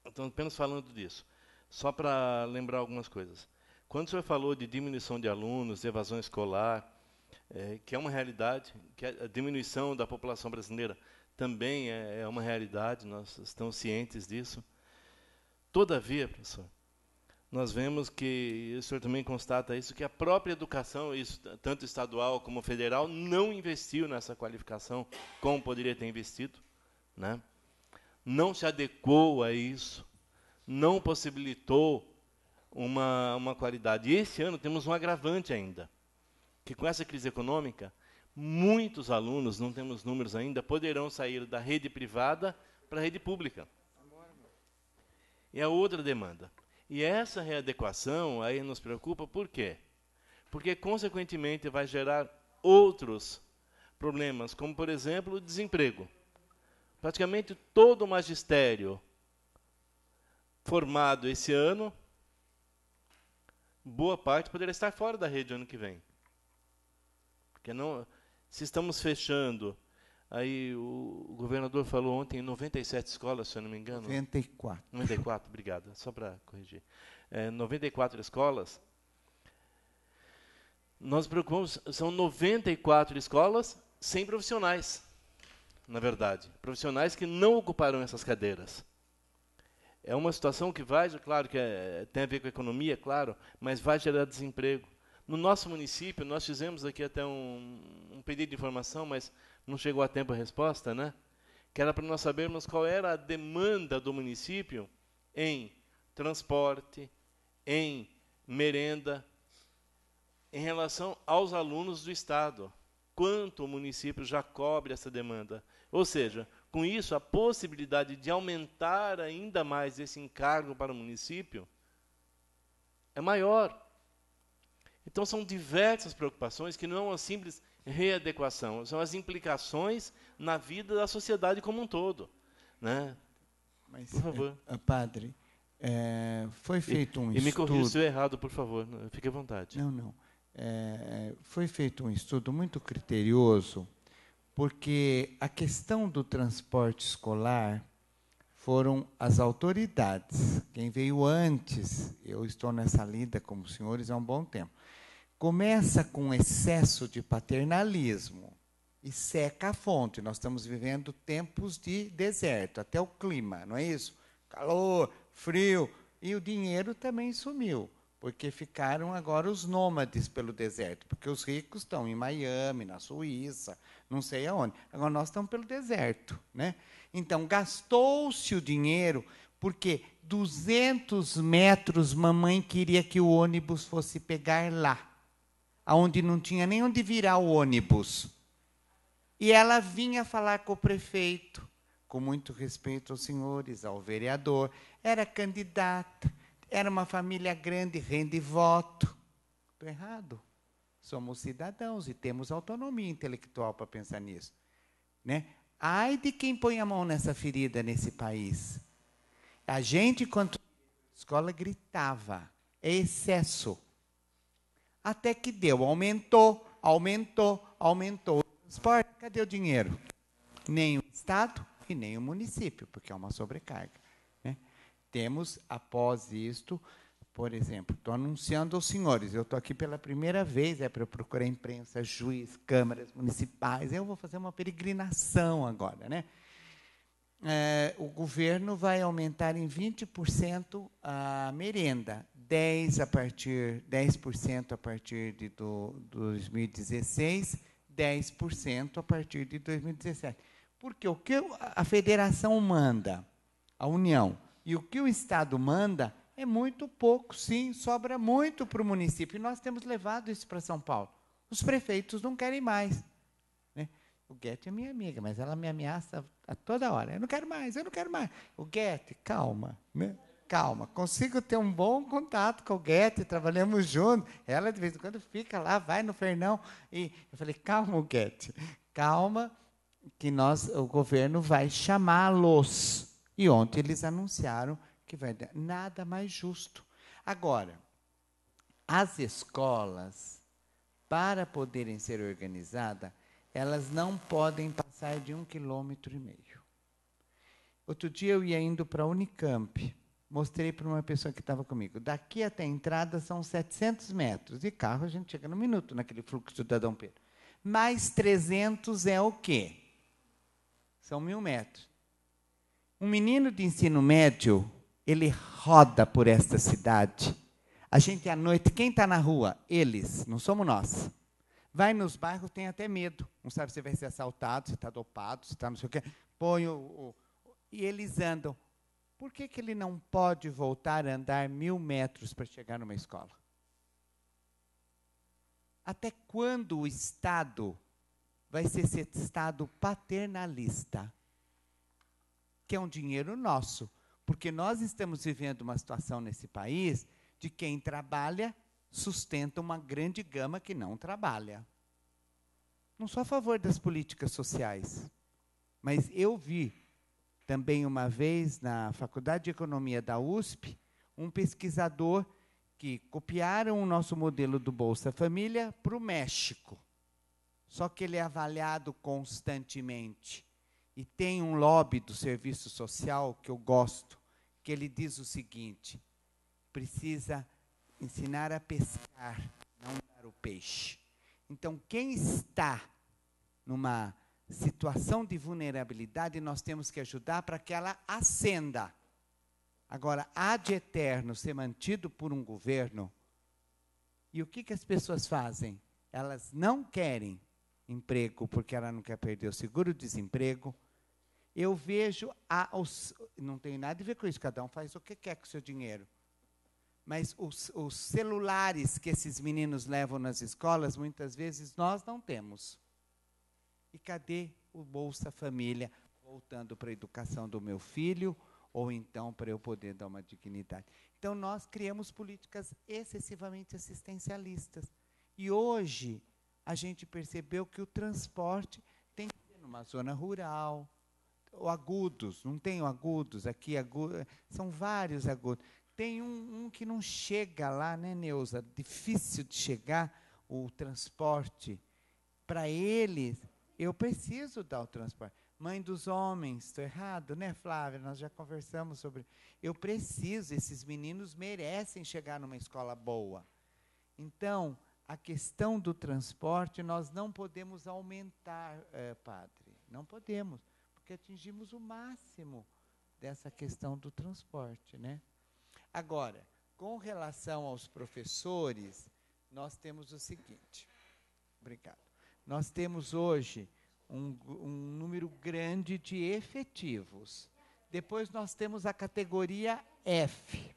então, apenas falando disso, só para lembrar algumas coisas. Quando o senhor falou de diminuição de alunos, de evasão escolar, que é uma realidade, que a diminuição da população brasileira também é uma realidade, nós estamos cientes disso. Todavia, professor, nós vemos que, o senhor também constata isso, que a própria educação, isso, tanto estadual como federal, não investiu nessa qualificação como poderia ter investido, né? Não se adequou a isso, não possibilitou uma qualidade. E esse ano temos um agravante ainda, que com essa crise econômica, muitos alunos, não temos números ainda, poderão sair da rede privada para a rede pública. E a outra demanda. E essa readequação aí nos preocupa, por quê? Porque, consequentemente, vai gerar outros problemas, como, por exemplo, o desemprego. Praticamente todo o magistério formado esse ano, boa parte poderá estar fora da rede ano que vem. Porque não, se estamos fechando, aí o governador falou ontem 97 escolas, se eu não me engano. 94. 94, obrigado, só para corrigir. 94 escolas. Nós preocupamos, são 94 escolas sem profissionais, na verdade. Profissionais que não ocuparão essas cadeiras. É uma situação que vai, claro, que tem a ver com a economia, claro, mas vai gerar desemprego. No nosso município, nós fizemos aqui até um pedido de informação, mas não chegou a tempo a resposta, né? Que era para nós sabermos qual era a demanda do município em transporte, em merenda, em relação aos alunos do Estado. Quanto o município já cobre essa demanda? Ou seja, com isso, a possibilidade de aumentar ainda mais esse encargo para o município é maior. Então, são diversas preocupações que não é uma simples readequação, são as implicações na vida da sociedade como um todo. Né? Mas, por favor. Padre, foi feito um estudo... E me corrija se eu errado, por favor. Fique à vontade. Não. foi feito um estudo muito criterioso, porque a questão do transporte escolar foram as autoridades. Quem veio antes, eu estou nessa lida como os senhores há um bom tempo, começa com excesso de paternalismo e seca a fonte. Nós estamos vivendo tempos de deserto, até o clima, não é isso? Calor, frio, e o dinheiro também sumiu, porque ficaram agora os nômades pelo deserto, porque os ricos estão em Miami, na Suíça, não sei aonde. Agora nós estamos pelo deserto, né? Então, gastou-se o dinheiro, porque 200 metros mamãe queria que o ônibus fosse pegar lá, aonde não tinha nem onde virar o ônibus. E ela vinha falar com o prefeito, com muito respeito aos senhores, ao vereador, era candidata, era uma família grande, rende voto. Estou errado. Somos cidadãos e temos autonomia intelectual para pensar nisso, né? Ai de quem põe a mão nessa ferida nesse país. A gente, quando a escola, gritava, é excesso. Até que deu, aumentou. O transporte, cadê o dinheiro? Nem o Estado e nem o município, porque é uma sobrecarga, né? Temos, após isto, por exemplo, estou anunciando aos senhores, eu estou aqui pela primeira vez, para eu procurar imprensa, juiz, câmaras municipais, eu vou fazer uma peregrinação agora, né? O governo vai aumentar em 20% a merenda, 10% a partir de 2016, 10% a partir de 2017. Porque o que a federação manda, a União, e o que o Estado manda é muito pouco, sim, sobra muito para o município. E nós temos levado isso para São Paulo. Os prefeitos não querem mais, né? O Guedes é minha amiga, mas ela me ameaça a toda hora. Eu não quero mais. O Guedes, calma, né? Calma. Consigo ter um bom contato com o Guedes, trabalhamos juntos. Ela, de vez em quando, fica lá, vai no Fernão. E eu falei, calma, Guedes, calma, que o governo vai chamá-los. E ontem eles anunciaram que vai dar nada mais justo. Agora, as escolas, para poderem ser organizadas, elas não podem passar de 1,5 km. Outro dia eu ia indo para a Unicamp, mostrei para uma pessoa que estava comigo, daqui até a entrada são 700 metros, de carro a gente chega no minuto, naquele fluxo da Dom Pedro. Mais 300 é o quê? São 1.000 metros. Um menino de ensino médio, ele roda por esta cidade. A gente, à noite, quem está na rua? Eles, não somos nós. Vai nos bairros, tem até medo. Não sabe se vai ser assaltado, se está dopado, se está não sei o quê. Põe e eles andam. Por que ele não pode voltar a andar 1.000 metros para chegar numa escola? Até quando o Estado vai ser esse Estado paternalista? Que é um dinheiro nosso, porque nós estamos vivendo uma situação nesse país de quem trabalha sustenta uma grande gama que não trabalha. Não sou a favor das políticas sociais, mas eu vi também uma vez na Faculdade de Economia da USP um pesquisador que copiaram o nosso modelo do Bolsa Família para o México. Só que ele é avaliado constantemente. E tem um lobby do serviço social que eu gosto, que ele diz o seguinte: precisa ensinar a pescar, não dar o peixe. Então, quem está numa situação de vulnerabilidade, nós temos que ajudar para que ela ascenda. Agora, há de eterno ser mantido por um governo, e o que as pessoas fazem? Elas não querem emprego, porque ela não quer perder o seguro-desemprego. Eu vejo, não tem nada a ver com isso, cada um faz o que quer com o seu dinheiro. Mas os celulares que esses meninos levam nas escolas, muitas vezes nós não temos. E cadê o Bolsa Família voltando para a educação do meu filho, ou então para eu poder dar uma dignidade? Então, nós criamos políticas excessivamente assistencialistas. E hoje, a gente percebeu que o transporte tem que ser numa zona rural, ou agudos, não tem agudos aqui, são vários agudos. Tem um que não chega lá, né, Neuza? Difícil de chegar, o transporte, para eles, eu preciso dar o transporte. Mãe dos homens, estou errado, né, Flávia? Nós já conversamos sobre... Eu preciso, esses meninos merecem chegar numa escola boa. Então, a questão do transporte, nós não podemos aumentar, padre. Não podemos, porque atingimos o máximo dessa questão do transporte, né? Agora, com relação aos professores, nós temos o seguinte. Obrigado. Nós temos hoje um número grande de efetivos. Depois nós temos a categoria F,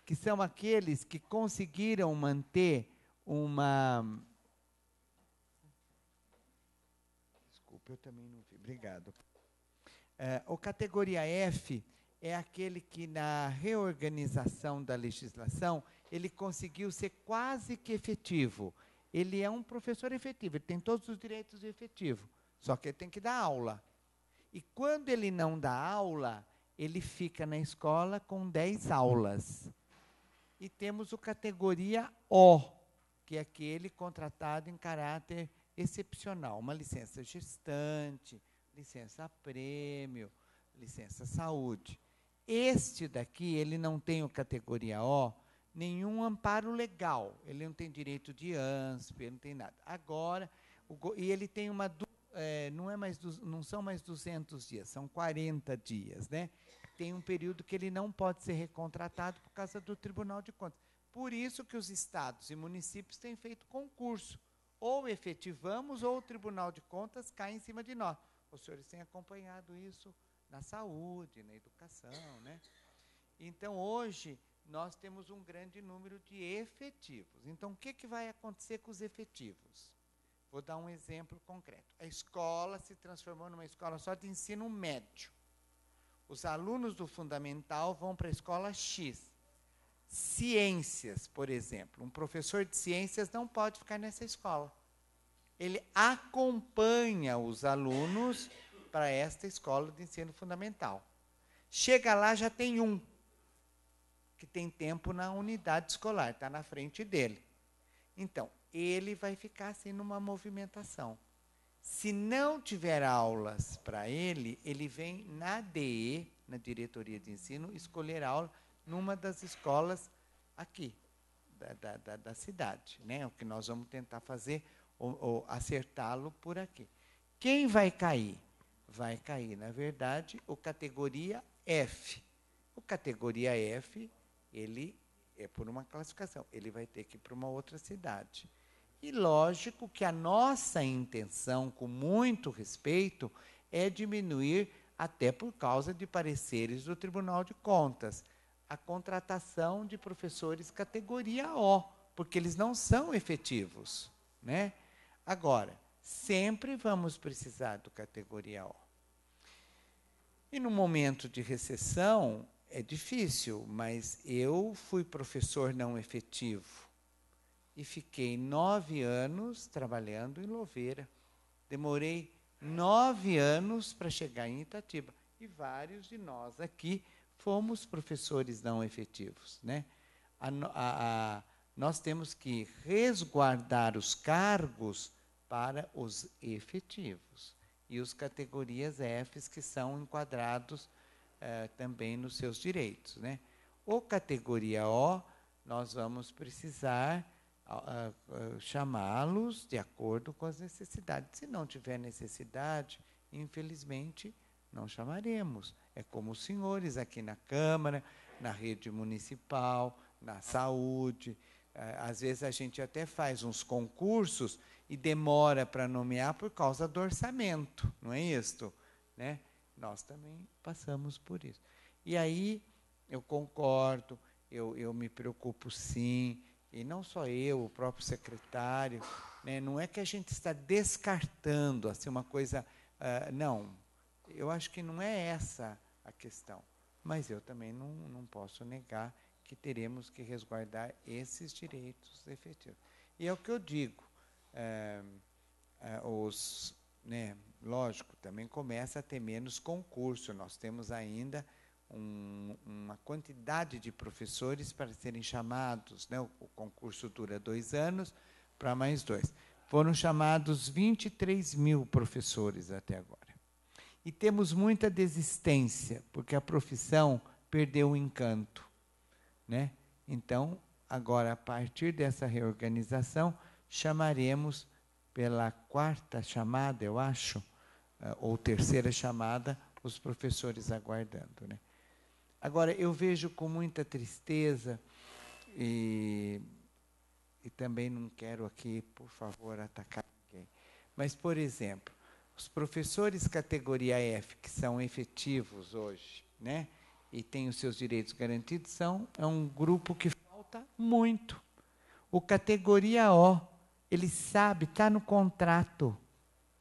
que são aqueles que conseguiram manter uma... Desculpa, eu também não vi. Obrigado. A categoria F é aquele que, na reorganização da legislação, ele conseguiu ser quase que efetivo. Ele é um professor efetivo, ele tem todos os direitos de efetivo, só que ele tem que dar aula. E quando ele não dá aula, ele fica na escola com 10 aulas. E temos o categoria O, que é aquele contratado em caráter excepcional, uma licença gestante, licença prêmio, licença saúde. Este daqui, ele não tem o categoria O, nenhum amparo legal. Ele não tem direito de ANSP, ele não tem nada. Agora, e ele tem uma... não são mais 200 dias, são 40 dias, né? Tem um período que ele não pode ser recontratado por causa do Tribunal de Contas. Por isso que os estados e municípios têm feito concurso. Ou efetivamos, ou o Tribunal de Contas cai em cima de nós. Os senhores têm acompanhado isso na saúde, na educação, né? Então, hoje, nós temos um grande número de efetivos. Então, o que vai acontecer com os efetivos? Vou dar um exemplo concreto. A escola se transformou numa escola só de ensino médio. Os alunos do fundamental vão para a escola X. Ciências, por exemplo. Um professor de ciências não pode ficar nessa escola. Ele acompanha os alunos para esta escola de ensino fundamental. Chega lá, já tem um que tem tempo na unidade escolar, está na frente dele. Então, ele vai ficar assim numa movimentação. Se não tiver aulas para ele, ele vem na DE, na Diretoria de Ensino, escolher aula numa das escolas aqui, da cidade, né? O que nós vamos tentar fazer, ou acertá-lo por aqui. Quem vai cair? Vai cair, na verdade, o categoria F. O categoria F, ele é por uma classificação, ele vai ter que ir para uma outra cidade. E lógico que a nossa intenção, com muito respeito, é diminuir, até por causa de pareceres do Tribunal de Contas, a contratação de professores categoria O, porque eles não são efetivos, né? Agora, sempre vamos precisar do categoria O. E no momento de recessão, é difícil, mas eu fui professor não efetivo e fiquei 9 anos trabalhando em Louveira. Demorei 9 anos para chegar em Itatiba. E vários de nós aqui fomos professores não efetivos, né? Nós temos que resguardar os cargos para os efetivos. E os categorias Fs que são enquadrados também nos seus direitos, né? O categoria O, nós vamos precisar chamá-los de acordo com as necessidades. Se não tiver necessidade, infelizmente, não chamaremos. É como os senhores aqui na Câmara, na rede municipal, na saúde. Às vezes a gente até faz uns concursos e demora para nomear por causa do orçamento, não é isso? Né? Nós também passamos por isso. E aí, eu concordo, eu me preocupo sim, e não só eu, o próprio secretário, né? Não é que a gente está descartando assim, uma coisa... não, eu acho que não é essa a questão. Mas eu também não posso negar que teremos que resguardar esses direitos efetivos. E é o que eu digo, lógico, também começa a ter menos concurso. Nós temos ainda uma quantidade de professores para serem chamados, né? O concurso dura 2 anos, para mais 2. Foram chamados 23 mil professores até agora. E temos muita desistência, porque a profissão perdeu o encanto, né? Então, agora, a partir dessa reorganização, chamaremos pela 4ª chamada, eu acho, ou 3ª chamada, os professores aguardando, né? Agora, eu vejo com muita tristeza, e também não quero aqui, por favor, atacar ninguém, mas, por exemplo, os professores categoria F, que são efetivos hoje, né, e têm os seus direitos garantidos, é um grupo que falta muito. O categoria O, ele sabe, está no contrato,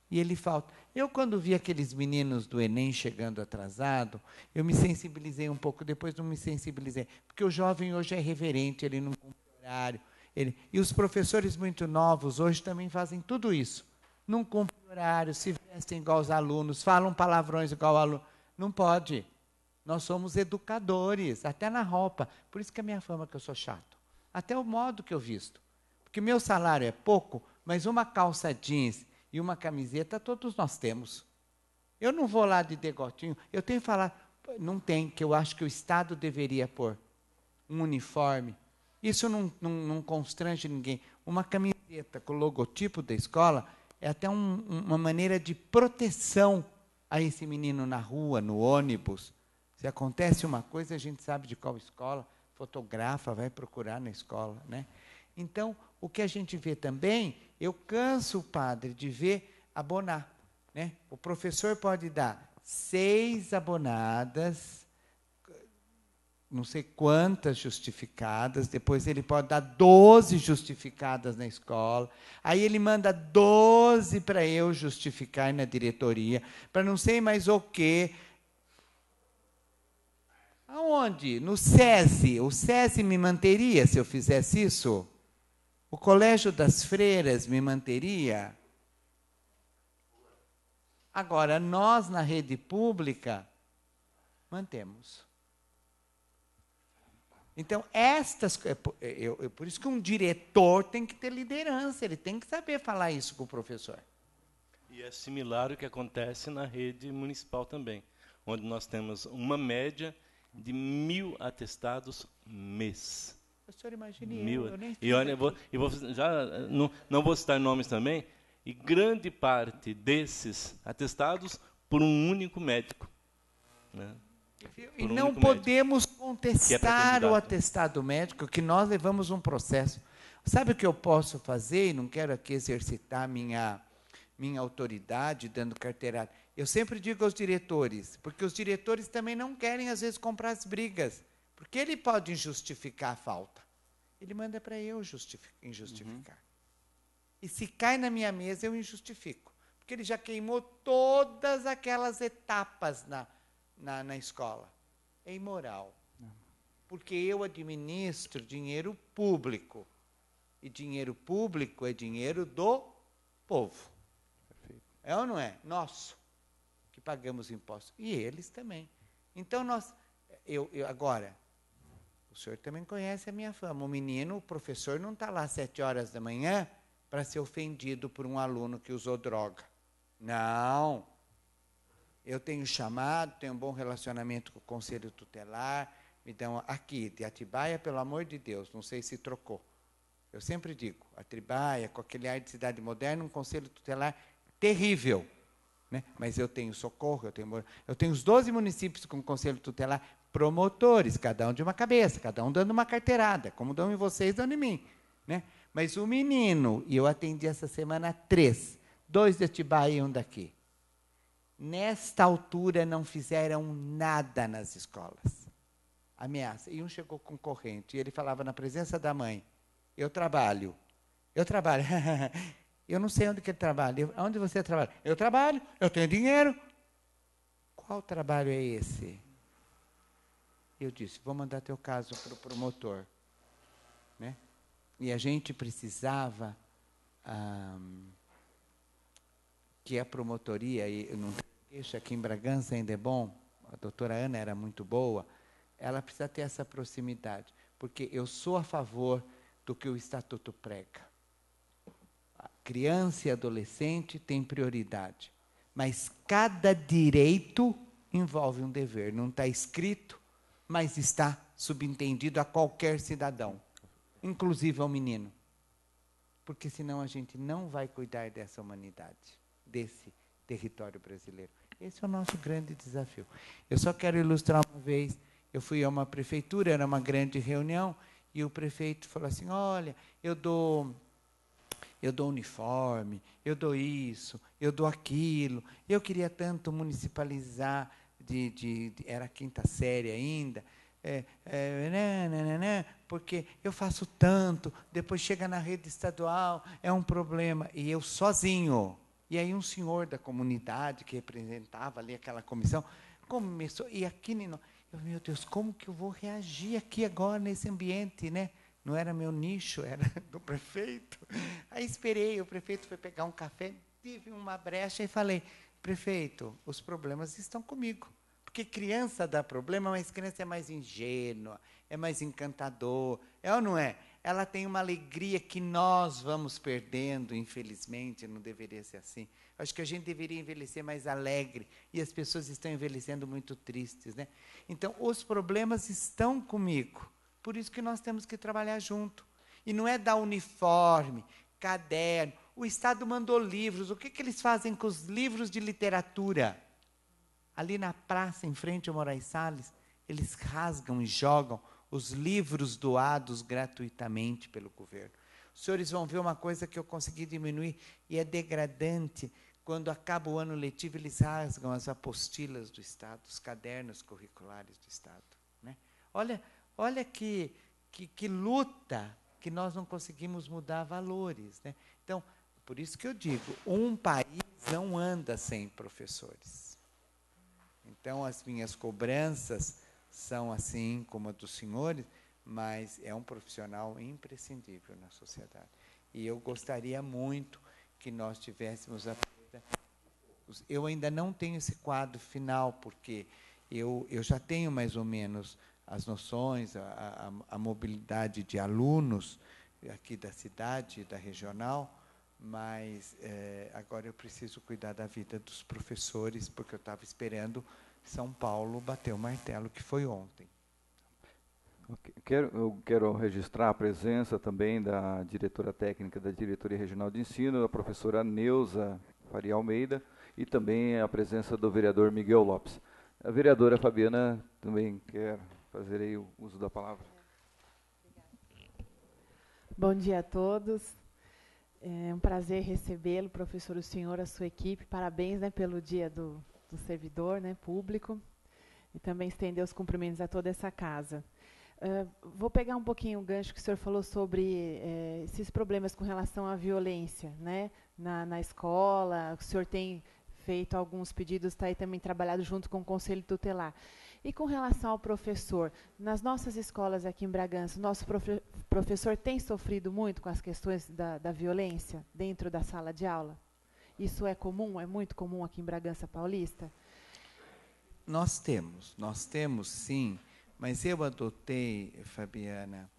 e ele falta. Eu, quando vi aqueles meninos do Enem chegando atrasado, eu me sensibilizei um pouco, depois não me sensibilizei, porque o jovem hoje é reverente, ele não cumpre horário. E os professores muito novos hoje também fazem tudo isso. Não cumprem horário, se vestem igual os alunos, falam palavrões igual ao aluno. Não pode. Nós somos educadores, até na roupa. Por isso que a minha fama que eu sou chato. Até o modo que eu visto. Porque meu salário é pouco, mas uma calça jeans e uma camiseta todos nós temos. Eu não vou lá de degotinho. Eu tenho que falar, não tem, que eu acho que o Estado deveria pôr um uniforme. Isso não constrange ninguém. Uma camiseta com o logotipo da escola é até uma maneira de proteção a esse menino na rua, no ônibus. Se acontece uma coisa, a gente sabe de qual escola, fotografa, vai procurar na escola, né? Então, o que a gente vê também, eu canso, padre, de ver abonar, né? O professor pode dar 6 abonadas, não sei quantas justificadas, depois ele pode dar 12 justificadas na escola, aí ele manda 12 para eu justificar na diretoria, para não sei mais o quê. Aonde? No SESI. O SESI me manteria se eu fizesse isso? O Colégio das Freiras me manteria? Agora, nós na rede pública, mantemos. Então, por isso que um diretor tem que ter liderança, ele tem que saber falar isso com o professor. E é similar o que acontece na rede municipal também, onde nós temos uma média de 1.000 atestados mês. Professor, imagine 1.000. eu nem E olha, não vou citar nomes também, e grande parte desses atestados por um único médico, né? E não podemos contestar o atestado médico, que nós levamos um processo. Sabe o que eu posso fazer? E não quero aqui exercitar minha autoridade dando carteirada. Eu sempre digo aos diretores, porque os diretores também não querem, às vezes, comprar as brigas, porque ele pode justificar a falta. Ele manda para eu injustificar. E se cai na minha mesa, eu injustifico. Porque ele já queimou todas aquelas etapas na escola. É imoral. Porque eu administro dinheiro público. E dinheiro público é dinheiro do povo. Perfeito. É ou não é? Nosso. Que pagamos impostos. E eles também. Então, agora, o senhor também conhece a minha fama. O professor não está lá às 7 horas da manhã para ser ofendido por um aluno que usou droga. Não. Eu tenho chamado, tenho um bom relacionamento com o Conselho Tutelar, me dão aqui, de Atibaia, pelo amor de Deus, não sei se trocou. Eu sempre digo, Atibaia, com aquele ar de cidade moderna, um Conselho Tutelar terrível. Né? Mas eu tenho Socorro, eu tenho os 12 municípios com Conselho Tutelar, promotores, cada um de uma cabeça, cada um dando uma carteirada, como dão em vocês, dando em mim. Né? Mas o menino, e eu atendi essa semana 3, 2 de Atibaia e 1 daqui. Nesta altura não fizeram nada nas escolas. Ameaça. E um chegou com corrente, e ele falava na presença da mãe, eu trabalho. Eu não sei onde que ele trabalha. Onde você trabalha? Eu trabalho, eu tenho dinheiro. Qual trabalho é esse? Eu disse, vou mandar teu caso para o promotor. Né? E a gente precisava que a promotoria, e não deixa aqui em Bragança ainda é bom, a doutora Ana era muito boa, ela precisa ter essa proximidade, porque eu sou a favor do que o Estatuto prega. criança e adolescente tem prioridade. Mas cada direito envolve um dever. Não está escrito, mas está subentendido a qualquer cidadão, inclusive ao menino. Porque senão a gente não vai cuidar dessa humanidade, desse território brasileiro. Esse é o nosso grande desafio. Eu só quero ilustrar uma vez. Eu fui a uma prefeitura, era uma grande reunião, e o prefeito falou assim, olha, eu dou uniforme, eu dou isso, eu dou aquilo. Eu queria tanto municipalizar, era a 5ª série ainda, porque eu faço tanto, depois chega na rede estadual, é um problema. E eu sozinho. E aí um senhor da comunidade, que representava ali aquela comissão, começou, e aqui, meu Deus, como que eu vou reagir aqui agora nesse ambiente, né? Não era meu nicho, era do prefeito. Aí esperei, o prefeito foi pegar um café, tive uma brecha e falei, prefeito, os problemas estão comigo. Porque criança dá problema, mas criança é mais ingênua, é mais encantador, é ou não é? Ela tem uma alegria que nós vamos perdendo, infelizmente, não deveria ser assim. Acho que a gente deveria envelhecer mais alegre, e as pessoas estão envelhecendo muito tristes, né? Então, os problemas estão comigo, por isso que nós temos que trabalhar junto. E não é dar uniforme, caderno. O Estado mandou livros, o que eles fazem com os livros de literatura? Ali na praça, em frente ao Moraes Salles, eles rasgam e jogam os livros doados gratuitamente pelo governo. Os senhores vão ver uma coisa que eu consegui diminuir, e é degradante. Quando acaba o ano letivo, eles rasgam as apostilas do Estado, os cadernos curriculares do Estado, né? Olha que luta, que nós não conseguimos mudar valores, né? Então, por isso que eu digo, um país não anda sem professores. Então, as minhas cobranças são assim como a dos senhores, mas é um profissional imprescindível na sociedade. E eu gostaria muito que nós tivéssemos a... Eu ainda não tenho esse quadro final, porque eu já tenho mais ou menos as noções, a mobilidade de alunos aqui da cidade, da regional, mas agora eu preciso cuidar da vida dos professores, porque eu estava esperando São Paulo bater o martelo, que foi ontem. Eu quero registrar a presença também da diretora técnica da Diretoria Regional de Ensino, a professora Neuza Faria Almeida, e também a presença do vereador Miguel Lopes. A vereadora Fabiana também quer fazer aí o uso da palavra. Bom dia a todos. É um prazer recebê-lo, professor, o senhor, a sua equipe. Parabéns, né, pelo dia do servidor, né, público. E também estender os cumprimentos a toda essa casa. Vou pegar um pouquinho o gancho que o senhor falou sobre esses problemas com relação à violência, né, na escola. O senhor tem feito alguns pedidos, está aí também trabalhado junto com o Conselho Tutelar. E com relação ao professor, nas nossas escolas aqui em Bragança, o nosso professor tem sofrido muito com as questões da violência dentro da sala de aula? Isso é comum? É muito comum aqui em Bragança Paulista? Nós temos sim, mas eu adotei, Fabiana,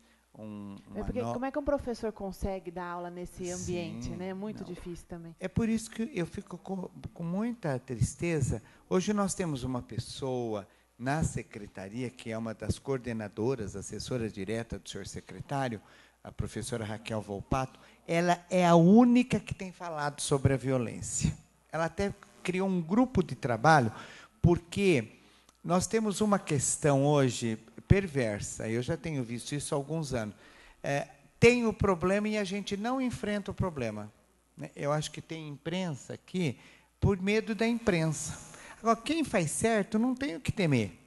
como é que um professor consegue dar aula nesse ambiente, né? É muito difícil também. É por isso que eu fico com muita tristeza. Hoje nós temos uma pessoa na secretaria, que é uma das coordenadoras, assessora direta do senhor secretário, a professora Raquel Volpato. Ela é a única que tem falado sobre a violência. Ela até criou um grupo de trabalho, porque nós temos uma questão hoje perversa, eu já tenho visto isso há alguns anos. Tem o problema e a gente não enfrenta o problema, né? Eu acho que tem imprensa aqui por medo da imprensa. Agora, quem faz certo não tem o que temer,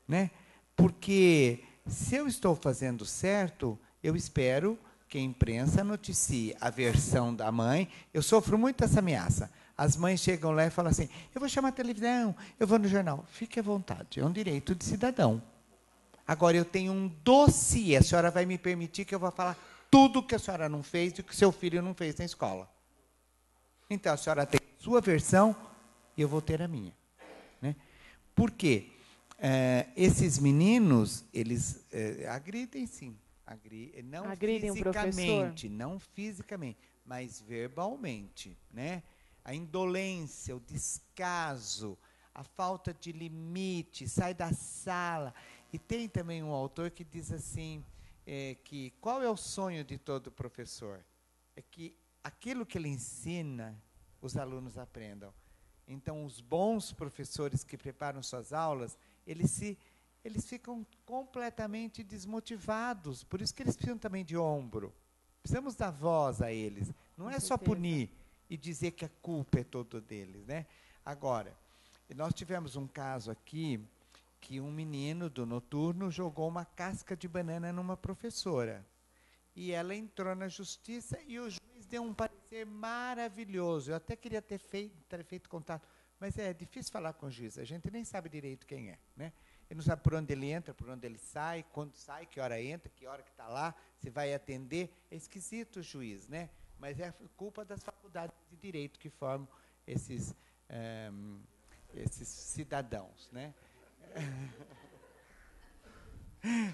né? Porque se eu estou fazendo certo, eu espero que a imprensa noticie a versão da mãe. Eu sofro muito essa ameaça. As mães chegam lá e falam assim, eu vou chamar a televisão, eu vou no jornal. Fique à vontade, é um direito de cidadão. Agora, eu tenho um dossiê, a senhora vai me permitir que eu vou falar tudo o que a senhora não fez e o que seu filho não fez na escola. Então, a senhora tem a sua versão e eu vou ter a minha, né? Por quê? Esses meninos, eles agridem, sim. não Agridem o fisicamente, não fisicamente, mas verbalmente, né? A indolência, o descaso, a falta de limite, sai da sala. E tem também um autor que diz assim, que qual é o sonho de todo professor? É que aquilo que ele ensina, os alunos aprendam. Então, os bons professores que preparam suas aulas, eles ficam completamente desmotivados. Por isso que eles precisam também de ombro. Precisamos dar voz a eles. Não é só punir e dizer que a culpa é toda deles, né? Agora, nós tivemos um caso aqui que um menino do noturno jogou uma casca de banana numa professora. E ela entrou na justiça e o juiz deu um parecer maravilhoso. Eu até queria ter feito contato, mas é difícil falar com o juiz. A gente nem sabe direito quem é, né? Ele não sabe por onde ele entra, por onde ele sai, quando sai, que hora entra, que hora que está lá, se vai atender. É esquisito o juiz, né? Mas é culpa das faculdades de direito que formam esses cidadãos, né?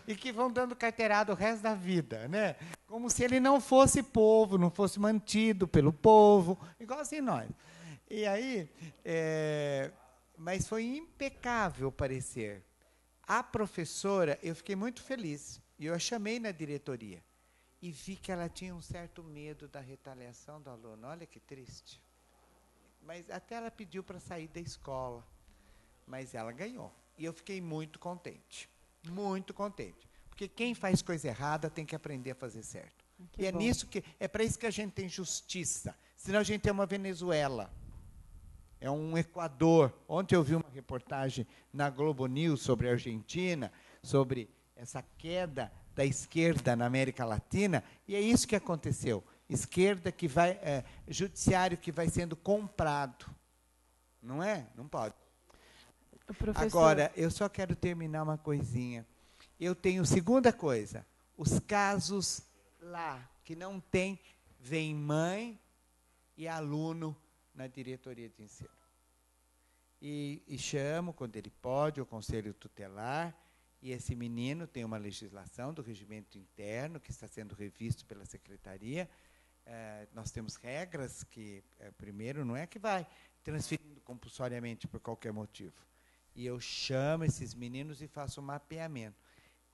E que vão dando carteirada o resto da vida, né? Como se ele não fosse povo, não fosse mantido pelo povo, igual assim nós. E aí, mas foi impecável o parecer. A professora, eu fiquei muito feliz, e eu a chamei na diretoria, e vi que ela tinha um certo medo da retaliação do aluno. Olha que triste. Mas até ela pediu para sair da escola, mas ela ganhou. E eu fiquei muito contente. Muito contente. Porque quem faz coisa errada tem que aprender a fazer certo. E é para isso que a gente tem justiça. Senão a gente é uma Venezuela. É um Equador. Ontem eu vi uma reportagem na Globo News sobre a Argentina, sobre essa queda da esquerda na América Latina, e é isso que aconteceu. Esquerda que vai, judiciário que vai sendo comprado. Não é? Não pode. Agora, eu só quero terminar uma coisinha. Eu tenho segunda coisa. Os casos lá, que não tem, vem mãe e aluno na diretoria de ensino. E chamo, quando ele pode, o conselho tutelar, e esse menino tem uma legislação do regimento interno, que está sendo revisto pela secretaria. Nós temos regras que, primeiro, não é que vai transferindo compulsoriamente por qualquer motivo. E eu chamo esses meninos e faço um mapeamento.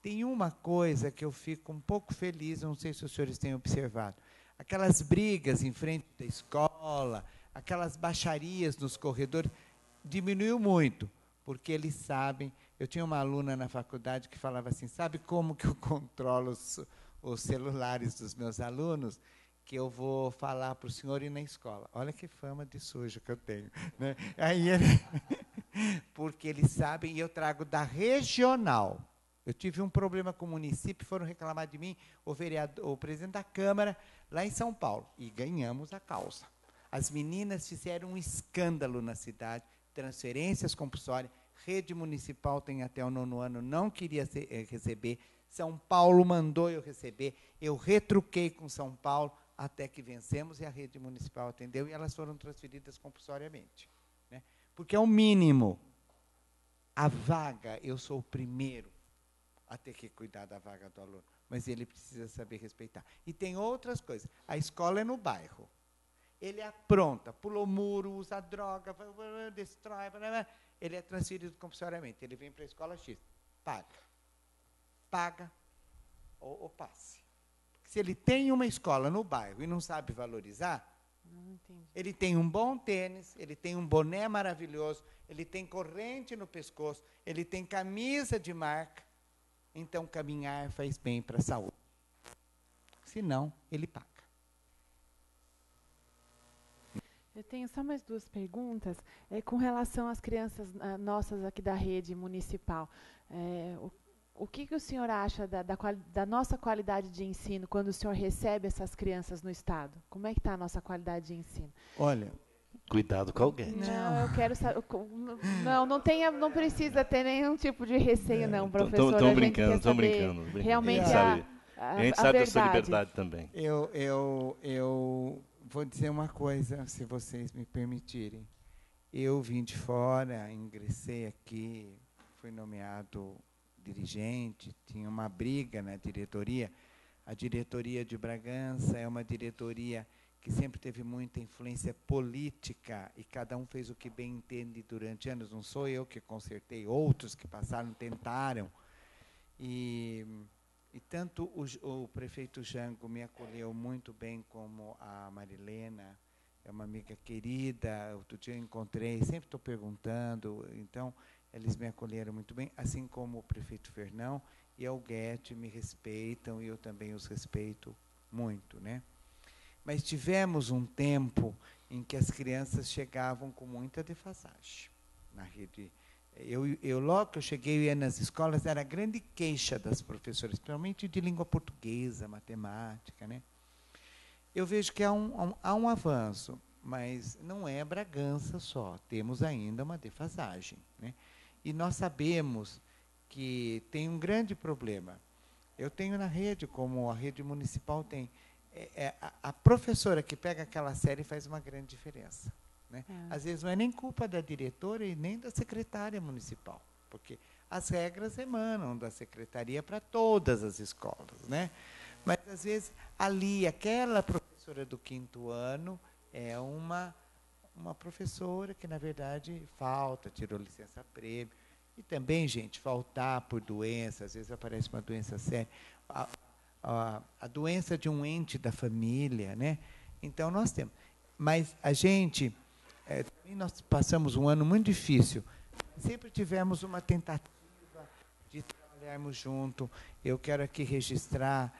Tem uma coisa que eu fico um pouco feliz, não sei se os senhores têm observado. Aquelas brigas em frente da escola, aquelas baixarias nos corredores, diminuiu muito, porque eles sabem. Eu tinha uma aluna na faculdade que falava assim, sabe como que eu controlo os celulares dos meus alunos? Que eu vou falar para o senhor ir na escola. Olha que fama de sujo que eu tenho, né? Aí porque eles sabem, e eu trago da regional. Eu tive um problema com o município, foram reclamar de mim, o presidente da Câmara, lá em São Paulo, e ganhamos a causa. As meninas fizeram um escândalo na cidade, transferências compulsórias, rede municipal tem até o 9º ano, não queria receber, São Paulo mandou eu receber, eu retruquei com São Paulo, até que vencemos, e a rede municipal atendeu, e elas foram transferidas compulsoriamente. Né? Porque é o mínimo. A vaga, eu sou o primeiro a ter que cuidar da vaga do aluno, mas ele precisa saber respeitar. E tem outras coisas. A escola é no bairro. Ele apronta, pula o muro, usa droga, destrói, ele é transferido compulsoriamente. Ele vem para a escola X, paga ou passe. Se ele tem uma escola no bairro e não sabe valorizar, ele tem um bom tênis, ele tem um boné maravilhoso, ele tem corrente no pescoço, ele tem camisa de marca, então caminhar faz bem para a saúde. Se não, ele paga. Eu tenho só mais 2 perguntas. Com relação às crianças nossas aqui da rede municipal, o que o senhor acha da nossa qualidade de ensino quando o senhor recebe essas crianças no Estado? Como é que está a nossa qualidade de ensino? Olha... Cuidado com alguém. Não, eu quero saber... Não precisa ter nenhum tipo de receio, não, professor. Estão brincando. Realmente a gente sabe da sua liberdade também. Eu vou dizer uma coisa, se vocês me permitirem. Eu vim de fora, ingressei aqui, fui nomeado dirigente, tinha uma briga na diretoria. A diretoria de Bragança é uma diretoria que sempre teve muita influência política e cada um fez o que bem entende durante anos. Não sou eu que consertei, outros que passaram tentaram. E tanto o prefeito Jango me acolheu muito bem, como a Marilena, é uma amiga querida. Outro dia eu encontrei, sempre estou perguntando, então eles me acolheram muito bem, assim como o prefeito Fernão e a Alguete me respeitam, e eu também os respeito muito, né? Mas tivemos um tempo em que as crianças chegavam com muita defasagem na rede. Logo que eu cheguei, eu ia nas escolas, era a grande queixa das professoras, principalmente de língua portuguesa, matemática, né? Eu vejo que há um avanço, mas não é Bragança só, temos ainda uma defasagem, né? E nós sabemos que tem um grande problema. Eu tenho na rede, como a rede municipal tem, a professora que pega aquela série faz uma grande diferença, né? Às vezes não é nem culpa da diretora e nem da secretária municipal, porque as regras emanam da secretaria para todas as escolas, né? Mas, às vezes, ali, aquela professora do 5º ano é uma professora que, na verdade, falta, tirou licença-prêmio. E também, gente, faltar por doença, às vezes aparece uma doença séria, a doença de um ente da família, né? Então, nós temos. Mas a gente, também nós passamos um ano muito difícil. Sempre tivemos uma tentativa de trabalharmos junto. Eu quero aqui registrar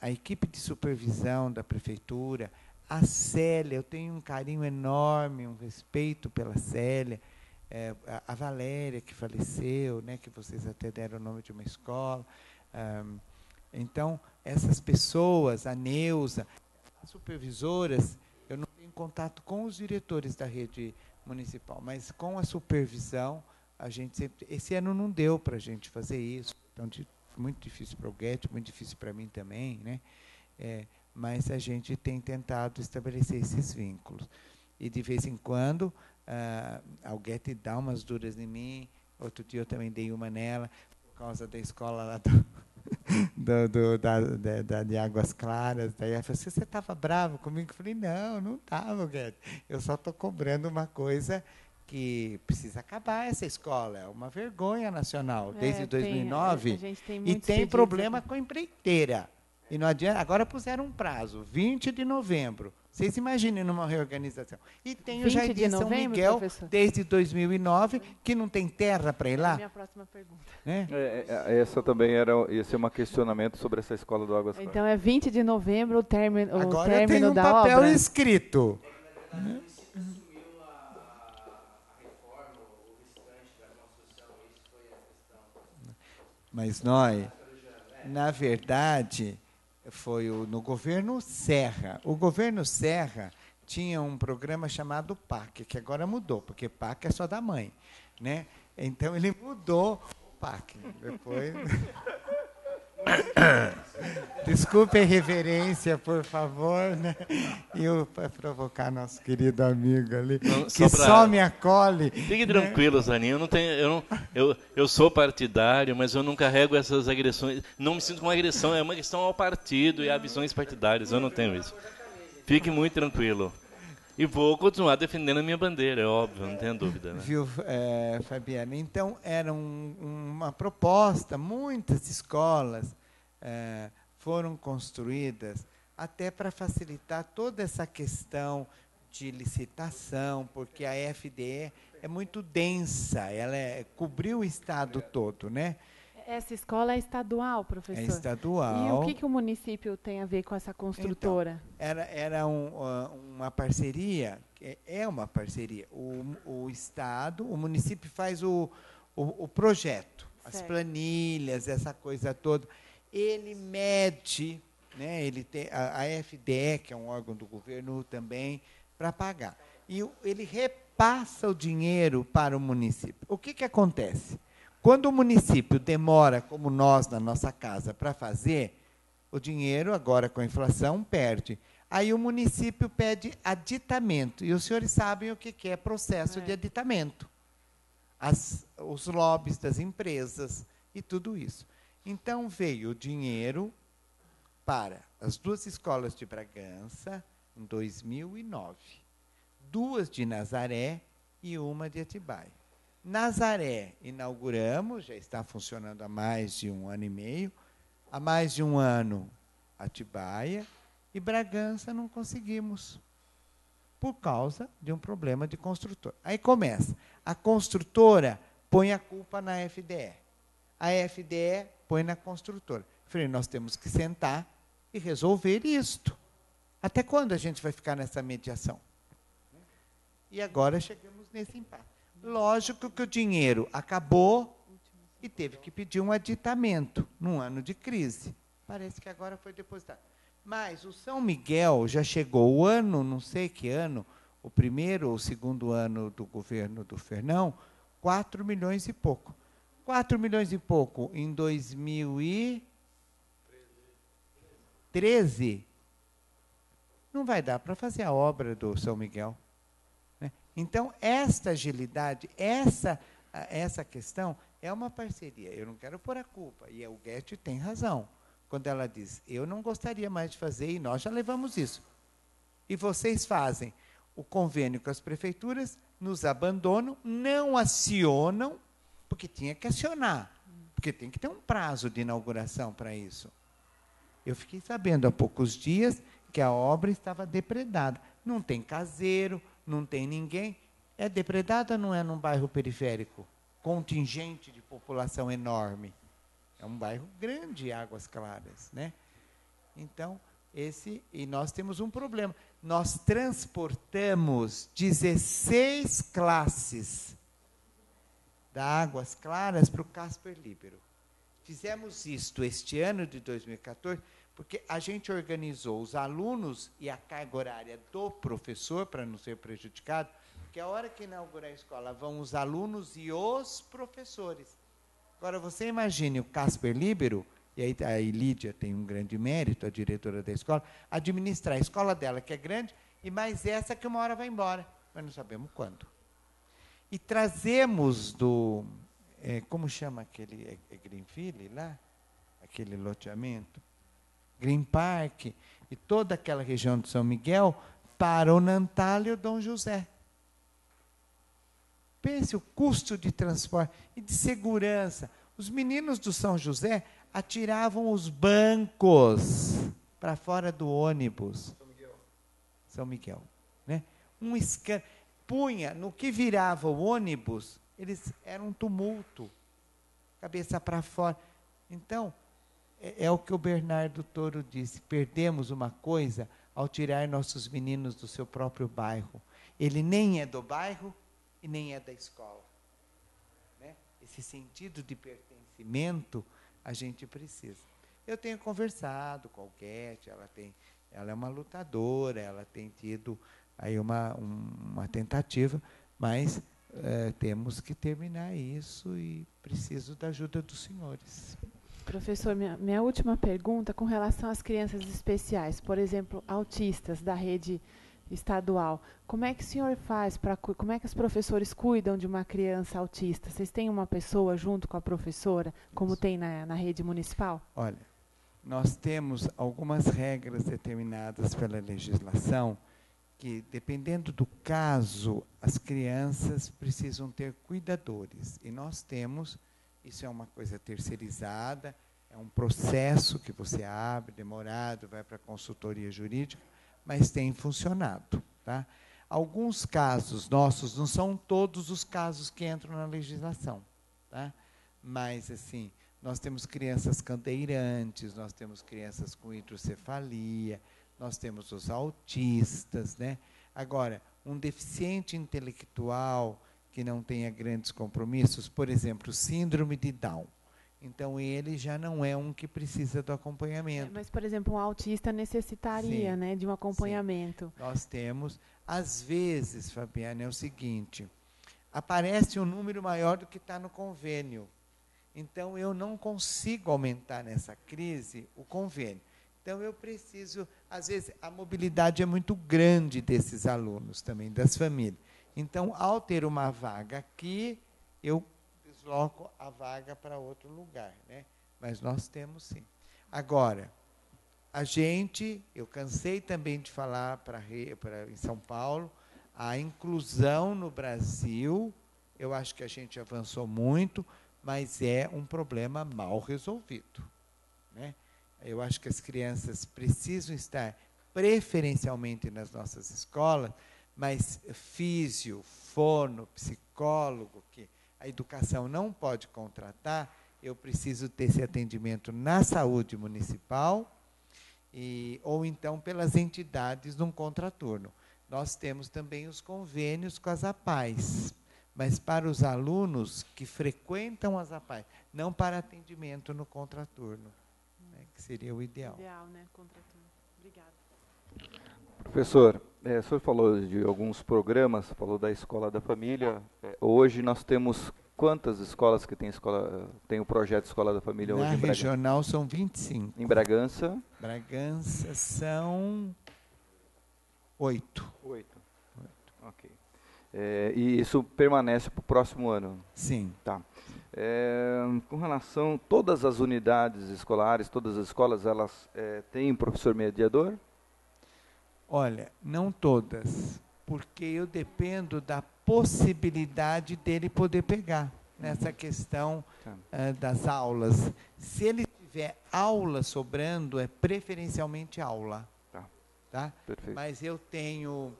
a equipe de supervisão da prefeitura, a Célia, eu tenho um carinho enorme, um respeito pela Célia, a Valéria, que faleceu, né, que vocês até deram o nome de uma escola. Então, essas pessoas, a Neuza, as supervisoras, eu não tenho contato com os diretores da rede municipal, mas com a supervisão, a gente sempre... Esse ano não deu para a gente fazer isso, então, muito difícil para o Guedes, muito difícil para mim também, né? Mas a gente tem tentado estabelecer esses vínculos. E, de vez em quando, a Guedes dá umas duras em mim. Outro dia eu também dei uma nela, por causa da escola lá de Águas Claras. Daí ela falou assim, você estava bravo comigo? Eu falei, não estava, Guedes. Eu só estou cobrando uma coisa que precisa acabar essa escola. É uma vergonha nacional, desde 2009. E tem problema com a empreiteira. E não adianta, agora puseram um prazo, 20 de novembro. Vocês imaginem numa reorganização. E tem o Jardim São Miguel, professor, desde 2009, que não tem terra para ir lá. É a minha próxima pergunta. Essa também ia ser um questionamento sobre essa escola do Águas Claras. Então, é 20 de novembro o término da obra. Agora tem um papel escrito. Mas nós, na verdade, foi no governo Serra. O governo Serra tinha um programa chamado PAC, que agora mudou, porque PAC é só da mãe, né? Então, ele mudou o PAC. Depois... Desculpe a irreverência, por favor, né? E para provocar nosso querido amigo ali, não, que só me acolhe. Fique tranquilo, Zaninho. Eu sou partidário, mas eu não carrego essas agressões. Não me sinto com agressão, é uma questão ao partido e a visões partidárias. Eu não tenho isso. Fique muito tranquilo. E vou continuar defendendo a minha bandeira, é óbvio, não tenho dúvida. Né? Viu, Fabiana? Então, era uma proposta, muitas escolas foram construídas até para facilitar toda essa questão de licitação, porque a FDE é muito densa, ela cobriu o estado todo, né? Essa escola é estadual, professor? É estadual. E o que o município tem a ver com essa construtora? Então, era uma parceria, é uma parceria. O Estado, o município faz o projeto, certo, as planilhas, essa coisa toda. Ele mede, né, ele tem a FDE, que é um órgão do governo também, para pagar. E ele repassa o dinheiro para o município. O que acontece? Quando o município demora, como nós, na nossa casa, para fazer, o dinheiro, agora com a inflação, perde. Aí o município pede aditamento. E os senhores sabem o que é processo de aditamento. Os lobbies das empresas e tudo isso. Então, veio o dinheiro para as 2 escolas de Bragança, em 2009. 2 de Nazaré e 1 de Atibaia. Nazaré inauguramos, já está funcionando há mais de 1 ano e meio. Há mais de 1 ano, Atibaia. E Bragança não conseguimos, por causa de um problema de construtor. Aí começa. A construtora põe a culpa na FDE. A FDE põe na construtora. Falei, nós temos que sentar e resolver isto. Até quando a gente vai ficar nessa mediação? E agora chegamos nesse impasse. Lógico que o dinheiro acabou e teve que pedir um aditamento num ano de crise. Parece que agora foi depositado. Mas o São Miguel já chegou o ano, não sei que ano, o primeiro ou o segundo ano do governo do Fernão, 4 milhões e pouco. 4 milhões e pouco em 2013, não vai dar para fazer a obra do São Miguel. Né? Então, esta agilidade, essa questão é uma parceria. Eu não quero pôr a culpa, e o Guedes tem razão, quando ela diz, eu não gostaria mais de fazer, e nós já levamos isso. E vocês fazem o convênio com as prefeituras, nos abandonam, não acionam, porque tinha que acionar, porque tem que ter um prazo de inauguração para isso. Eu fiquei sabendo há poucos dias que a obra estava depredada. Não tem caseiro, não tem ninguém. É depredada ou não é num bairro periférico? Contingente de população enorme. É um bairro grande, Águas Claras, né? Então, e nós temos um problema. Nós transportamos 16 classes da Águas Claras para o Casper Líbero. Fizemos isto este ano de 2014, porque a gente organizou os alunos e a carga horária do professor, para não ser prejudicado, porque a hora que inaugurar a escola vão os alunos e os professores. Agora, você imagine o Casper Líbero, e aí a Lídia tem um grande mérito, a diretora da escola, administrar a escola dela, que é grande, e mais essa que uma hora vai embora, mas não sabemos quando. E trazemos do... como chama aquele... Greenfield lá? Aquele loteamento? Green Park, e toda aquela região de São Miguel, para o Nantal e o Dom José. Pense o custo de transporte e de segurança. Os meninos do São José atiravam os bancos para fora do ônibus. São Miguel. Né? Um escândalo. Punha, no que virava o ônibus, era um tumulto. Cabeça para fora. Então, é o que o Bernardo Toro disse, perdemos uma coisa ao tirar nossos meninos do seu próprio bairro. Ele nem é do bairro e nem é da escola. Né? Esse sentido de pertencimento a gente precisa. Eu tenho conversado com a Alquete, ela é uma lutadora, ela tem tido aí uma tentativa, mas temos que terminar isso e preciso da ajuda dos senhores. Professor, minha última pergunta com relação às crianças especiais, por exemplo, autistas da rede estadual. Como é que o senhor faz, como é que os professores cuidam de uma criança autista? Vocês têm uma pessoa junto com a professora, como tem na rede municipal? Olha, nós temos algumas regras determinadas pela legislação que, dependendo do caso, as crianças precisam ter cuidadores. E nós temos, isso é uma coisa terceirizada, é um processo que você abre, demorado, vai para a consultoria jurídica, mas tem funcionado. Tá? Alguns casos nossos, não são todos os casos que entram na legislação. Tá? Mas, assim, nós temos crianças cadeirantes, nós temos crianças com hidrocefalia, nós temos os autistas. Né? Agora, um deficiente intelectual que não tenha grandes compromissos, por exemplo, síndrome de Down. Então, ele já não é um que precisa do acompanhamento. Mas, por exemplo, um autista necessitaria, né, de um acompanhamento. Sim. Nós temos, às vezes, Fabiana, é o seguinte, aparece um número maior do que está no convênio. Então, eu não consigo aumentar nessa crise o convênio. Então, eu preciso, às vezes, a mobilidade é muito grande desses alunos também, das famílias. Então, ao ter uma vaga aqui, eu desloco a vaga para outro lugar, né? Mas nós temos sim. Agora, eu cansei também de falar em São Paulo, a inclusão no Brasil, eu acho que a gente avançou muito, mas é um problema mal resolvido, né? Eu acho que as crianças precisam estar preferencialmente nas nossas escolas, mas físio, fono, psicólogo, que a educação não pode contratar, eu preciso ter esse atendimento na saúde municipal, ou então pelas entidades num contraturno. Nós temos também os convênios com as APAES, mas para os alunos que frequentam as APAES, não para atendimento no contraturno, né, que seria o ideal. Ideal, né? Contraturno. Obrigada. Professor, o senhor falou de alguns programas, falou da Escola da Família. Hoje nós temos quantas escolas que tem o projeto Escola da Família hoje Na em Bragança? regional são 25. Em Bragança? Bragança são 8. 8. Ok. E isso permanece para o próximo ano? Sim. Tá. Com relação a todas as unidades escolares, todas as escolas, elas têm um professor mediador? Olha, não todas, porque eu dependo da possibilidade dele poder pegar nessa questão das aulas. Se ele tiver aula sobrando, é preferencialmente aula. Tá? Perfeito. Mas eu tenho,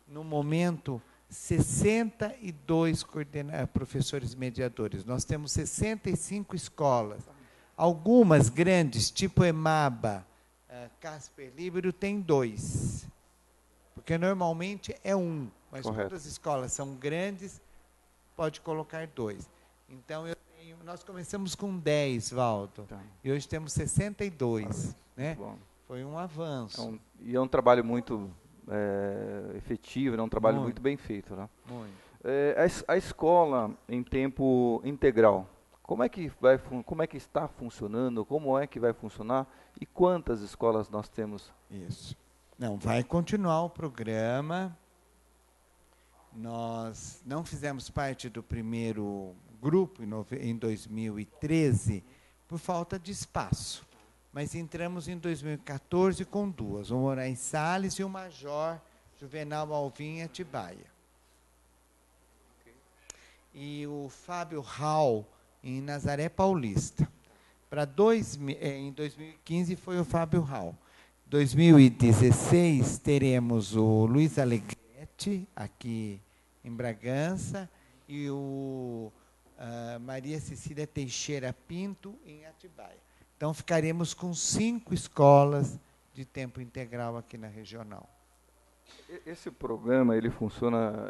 no momento, 62 professores mediadores. Nós temos 65 escolas. Algumas grandes, tipo EMABA, Casper Libero, tem 2. Porque normalmente é 1. Mas Correto. quando as escolas são grandes, pode colocar 2. Então, nós começamos com 10, Valdo. Tá. E hoje temos 62. Né? Bom. Foi um avanço. É um trabalho muito efetivo, é um trabalho muito bem feito. Né? Muito. A escola em tempo integral, como é que está funcionando, como é que vai funcionar e quantas escolas nós temos? Isso. Não, vai continuar o programa. Nós não fizemos parte do primeiro grupo em 2013 por falta de espaço. Mas entramos em 2014 com 2, o Moraes Salles e o Major Juvenal Alvim Atibaia. E o Fábio Hall, em Nazaré Paulista. Em 2015 foi o Fábio Hall. 2016 teremos o Luiz Alegrete, aqui em Bragança, e o Maria Cecília Teixeira Pinto, em Atibaia. Então, ficaremos com 5 escolas de tempo integral aqui na regional. Esse programa, ele funciona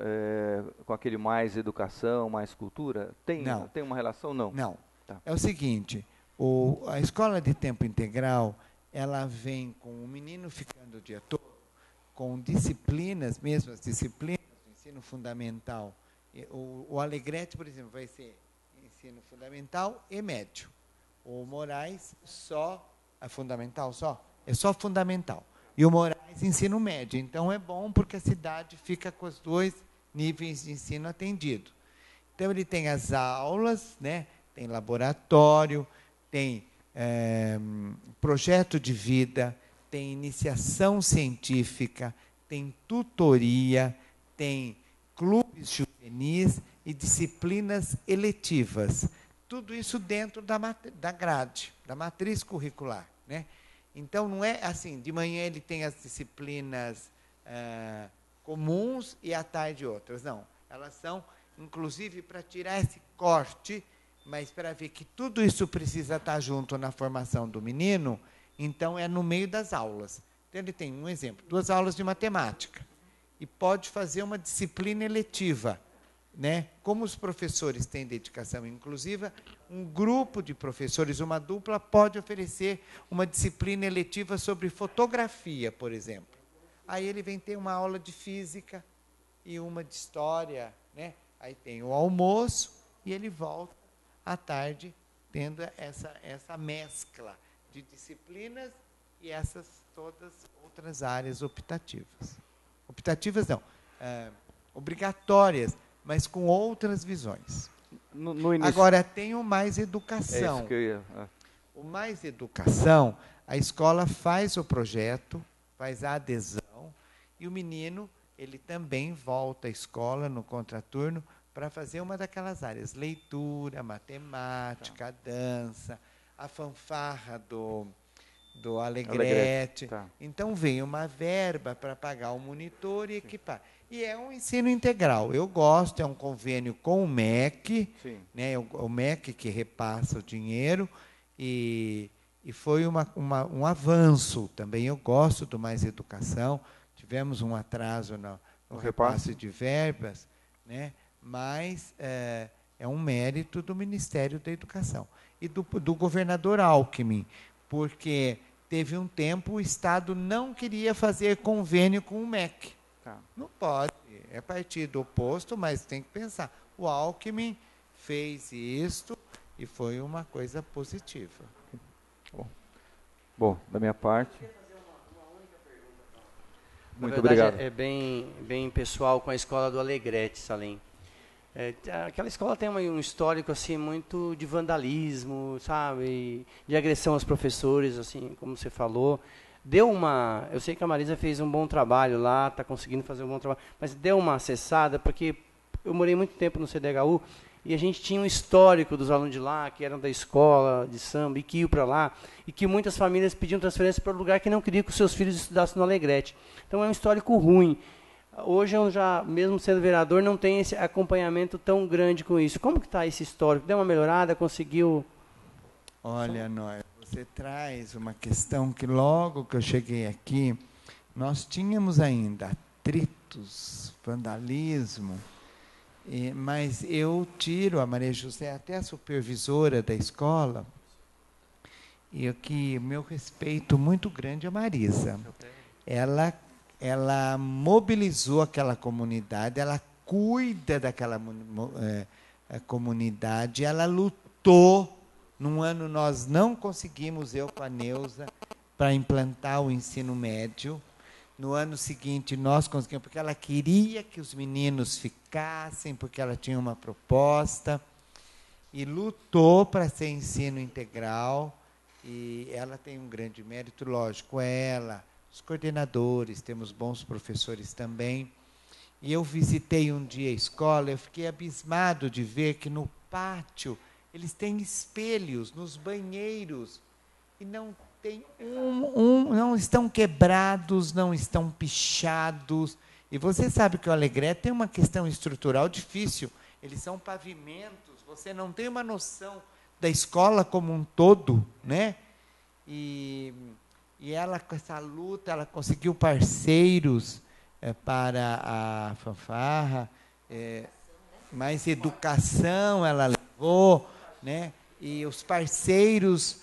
com aquele mais educação, mais cultura? Não. Tem uma relação? Não. Não. Tá. É o seguinte, a escola de tempo integral, ela vem com o menino ficando o dia todo, com disciplinas, mesmo as disciplinas do ensino fundamental. O Alegrete, por exemplo, vai ser ensino fundamental e médio. O Moraes só, fundamental só? É só fundamental. E o Moraes ensino médio. Então é bom porque a cidade fica com os 2 níveis de ensino atendido. Então ele tem as aulas, né? Tem laboratório, tem projeto de vida, tem iniciação científica, tem tutoria, tem clubes juvenis e disciplinas eletivas. Tudo isso dentro da grade, da matriz curricular, né? Então, não é assim, de manhã ele tem as disciplinas comuns e à tarde outras. Não, elas são, inclusive, para tirar esse corte, mas para ver que tudo isso precisa estar junto na formação do menino, então é no meio das aulas. Então, ele tem, um exemplo, 2 aulas de matemática, e pode fazer uma disciplina eletiva, né? Como os professores têm dedicação inclusiva, um grupo de professores, uma dupla, pode oferecer uma disciplina eletiva sobre fotografia, por exemplo. Aí ele vem ter uma aula de física e uma de história, né? Aí tem o almoço e ele volta à tarde tendo essa mescla de disciplinas e essas todas outras áreas optativas. Optativas não, obrigatórias, mas com outras visões. no início. Agora, tem o Mais É Educação. isso que eu ia... O Mais Educação, a escola faz o projeto, faz a adesão, e o menino, ele também volta à escola no contraturno para fazer uma daquelas áreas, leitura, matemática, dança, a fanfarra do Alegrete. Tá. Então, vem uma verba para pagar o monitor e equipar. E é um ensino integral. Eu gosto, é um convênio com o MEC, Sim. né, o MEC que repassa o dinheiro, e foi um avanço também. Eu gosto do Mais Educação. Tivemos um atraso no repasse de verbas, né, mas é um mérito do Ministério da Educação. E do governador Alckmin, porque teve um tempo o Estado não queria fazer convênio com o MEC. Tá. Não pode, é partido oposto, mas tem que pensar. O Alckmin fez isto e foi uma coisa positiva. Bom, da minha parte... Na Muito verdade, obrigado. é bem pessoal com a escola do Alegrete, Salim. Aquela escola tem um histórico assim muito de vandalismo, sabe, de agressão aos professores, assim como você falou. Eu sei que a Marisa fez um bom trabalho lá, está conseguindo fazer um bom trabalho, mas deu uma acessada, porque eu morei muito tempo no CDHU e a gente tinha um histórico dos alunos de lá, que eram da escola de samba e que iam para lá, e que muitas famílias pediam transferência para o lugar que não queria que os seus filhos estudassem no Alegrete. Então é um histórico ruim. Hoje eu já, mesmo sendo vereador, não tenho esse acompanhamento tão grande com isso. Como que está esse histórico? Deu uma melhorada? Conseguiu? Olha, você traz uma questão que logo que eu cheguei aqui, nós tínhamos ainda atritos, vandalismo, mas eu tiro a Maria José, até a supervisora da escola, e aqui meu respeito muito grande à Marisa. Ela mobilizou aquela comunidade, ela cuida daquela comunidade, ela lutou. Num ano nós não conseguimos, eu com a Neuza, para implantar o ensino médio. No ano seguinte nós conseguimos, porque ela queria que os meninos ficassem, porque ela tinha uma proposta, e lutou para ser ensino integral, e ela tem um grande mérito, lógico, ela, os coordenadores, temos bons professores também. E eu visitei um dia a escola, eu fiquei abismado de ver que no pátio eles têm espelhos nos banheiros e não tem não estão quebrados, não estão pichados. E você sabe que o Alegrete tem uma questão estrutural difícil. Eles são pavimentos, você não tem uma noção da escola como um todo, né? E ela, com essa luta, ela conseguiu parceiros para a fanfarra, mais educação ela levou, né? E os parceiros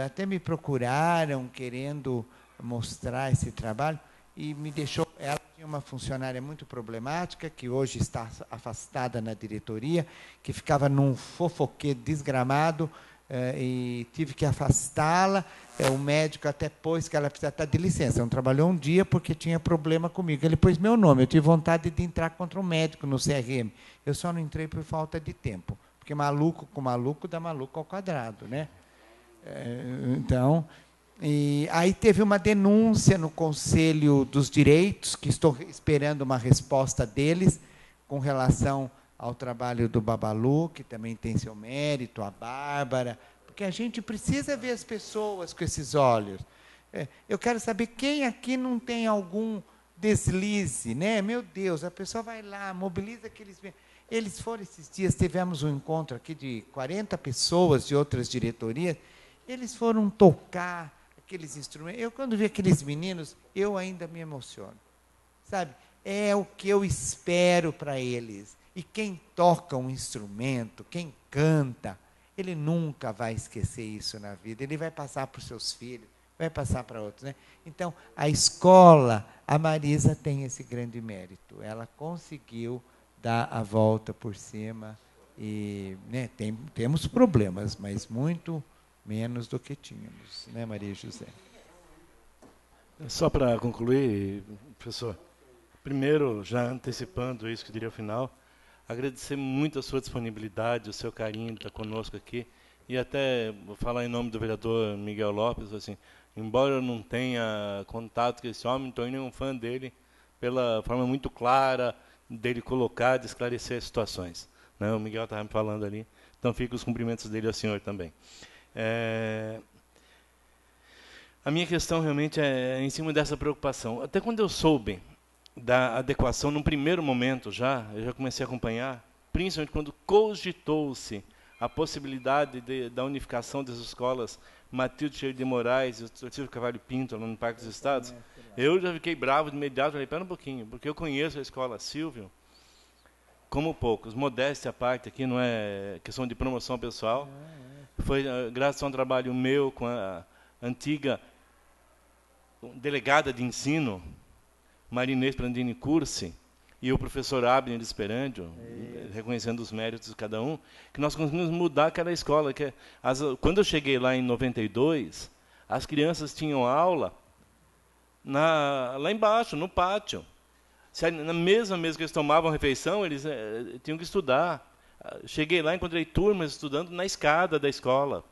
até me procuraram querendo mostrar esse trabalho e me deixou. Ela tinha uma funcionária muito problemática que hoje está afastada na diretoria, que ficava num fofoquê desgramado, e tive que afastá-la. O médico até pôs que ela precisa estar de licença. Não trabalhou um dia porque tinha problema comigo. Ele pôs meu nome. Eu tive vontade de entrar contra o médico no CRM. Eu só não entrei por falta de tempo. Porque maluco com maluco dá maluco ao quadrado, né? Então, e aí teve uma denúncia no Conselho dos Direitos, que estou esperando uma resposta deles, com relação ao trabalho do Babalu, que também tem seu mérito, a Bárbara, porque a gente precisa ver as pessoas com esses olhos. Eu quero saber quem aqui não tem algum deslize, né? Meu Deus, a pessoa vai lá, mobiliza aqueles... Eles foram esses dias, tivemos um encontro aqui de 40 pessoas de outras diretorias, eles foram tocar aqueles instrumentos. Eu, quando vi aqueles meninos, eu ainda me emociono. Sabe? É o que eu espero para eles. E quem toca um instrumento, quem canta, ele nunca vai esquecer isso na vida. Ele vai passar para os seus filhos, vai passar para outros, né? Então, a escola, a Marisa tem esse grande mérito. Ela conseguiu dar a volta por cima e, né, temos problemas, mas muito menos do que tínhamos, né, Maria José? Só para concluir, professor, primeiro, já antecipando isso que eu diria ao final, agradecer muito a sua disponibilidade, o seu carinho de estar conosco aqui, e até vou falar em nome do vereador Miguel Lopes, assim, embora eu não tenha contato com esse homem, estou nenhum fã dele, pela forma muito clara dele colocar, de esclarecer as situações. Né? O Miguel estava me falando ali, então fica os cumprimentos dele ao senhor também. A minha questão realmente é em cima dessa preocupação. Até quando eu soube da adequação, num primeiro momento eu já comecei a acompanhar, principalmente quando cogitou-se a possibilidade da unificação das escolas Matilde Cheiro de Moraes e o Silvio Carvalho Pinto, lá no Parque dos Estados, eu já fiquei bravo de imediato, falei, espera um pouquinho, porque eu conheço a escola Silvio como poucos. Modéstia à parte, aqui não é questão de promoção pessoal. Foi graças a um trabalho meu com a antiga delegada de ensino, Marinês Prandini Cursi, e o professor Abner Esperandio, reconhecendo os méritos de cada um, que nós conseguimos mudar aquela escola. Quando eu cheguei lá em 92, as crianças tinham aula lá embaixo, no pátio. Na mesma mesa que eles tomavam refeição, eles tinham que estudar. Cheguei lá, encontrei turmas estudando na escada da escola.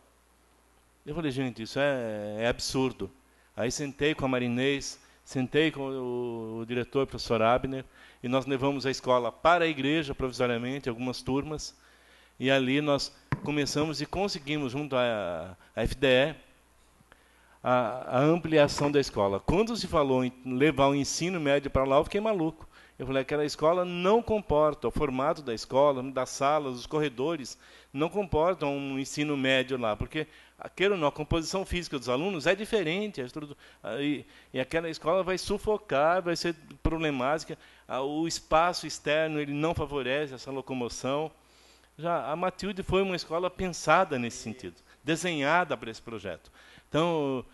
Eu falei, gente, isso é absurdo. Aí sentei com a Marinês, sentei com o diretor, o professor Abner, e nós levamos a escola para a igreja, provisoriamente, algumas turmas, e ali nós começamos e conseguimos, junto à FDE, a ampliação da escola. Quando se falou em levar o ensino médio para lá, eu fiquei maluco. Eu falei, aquela escola não comporta, o formato da escola, das salas, dos corredores, não comportam um ensino médio lá, porque, queira ou não, a composição física dos alunos é diferente, e aquela escola vai sufocar, vai ser problemática, o espaço externo ele não favorece essa locomoção. Já a Matilde foi uma escola pensada nesse sentido, desenhada para esse projeto. Então,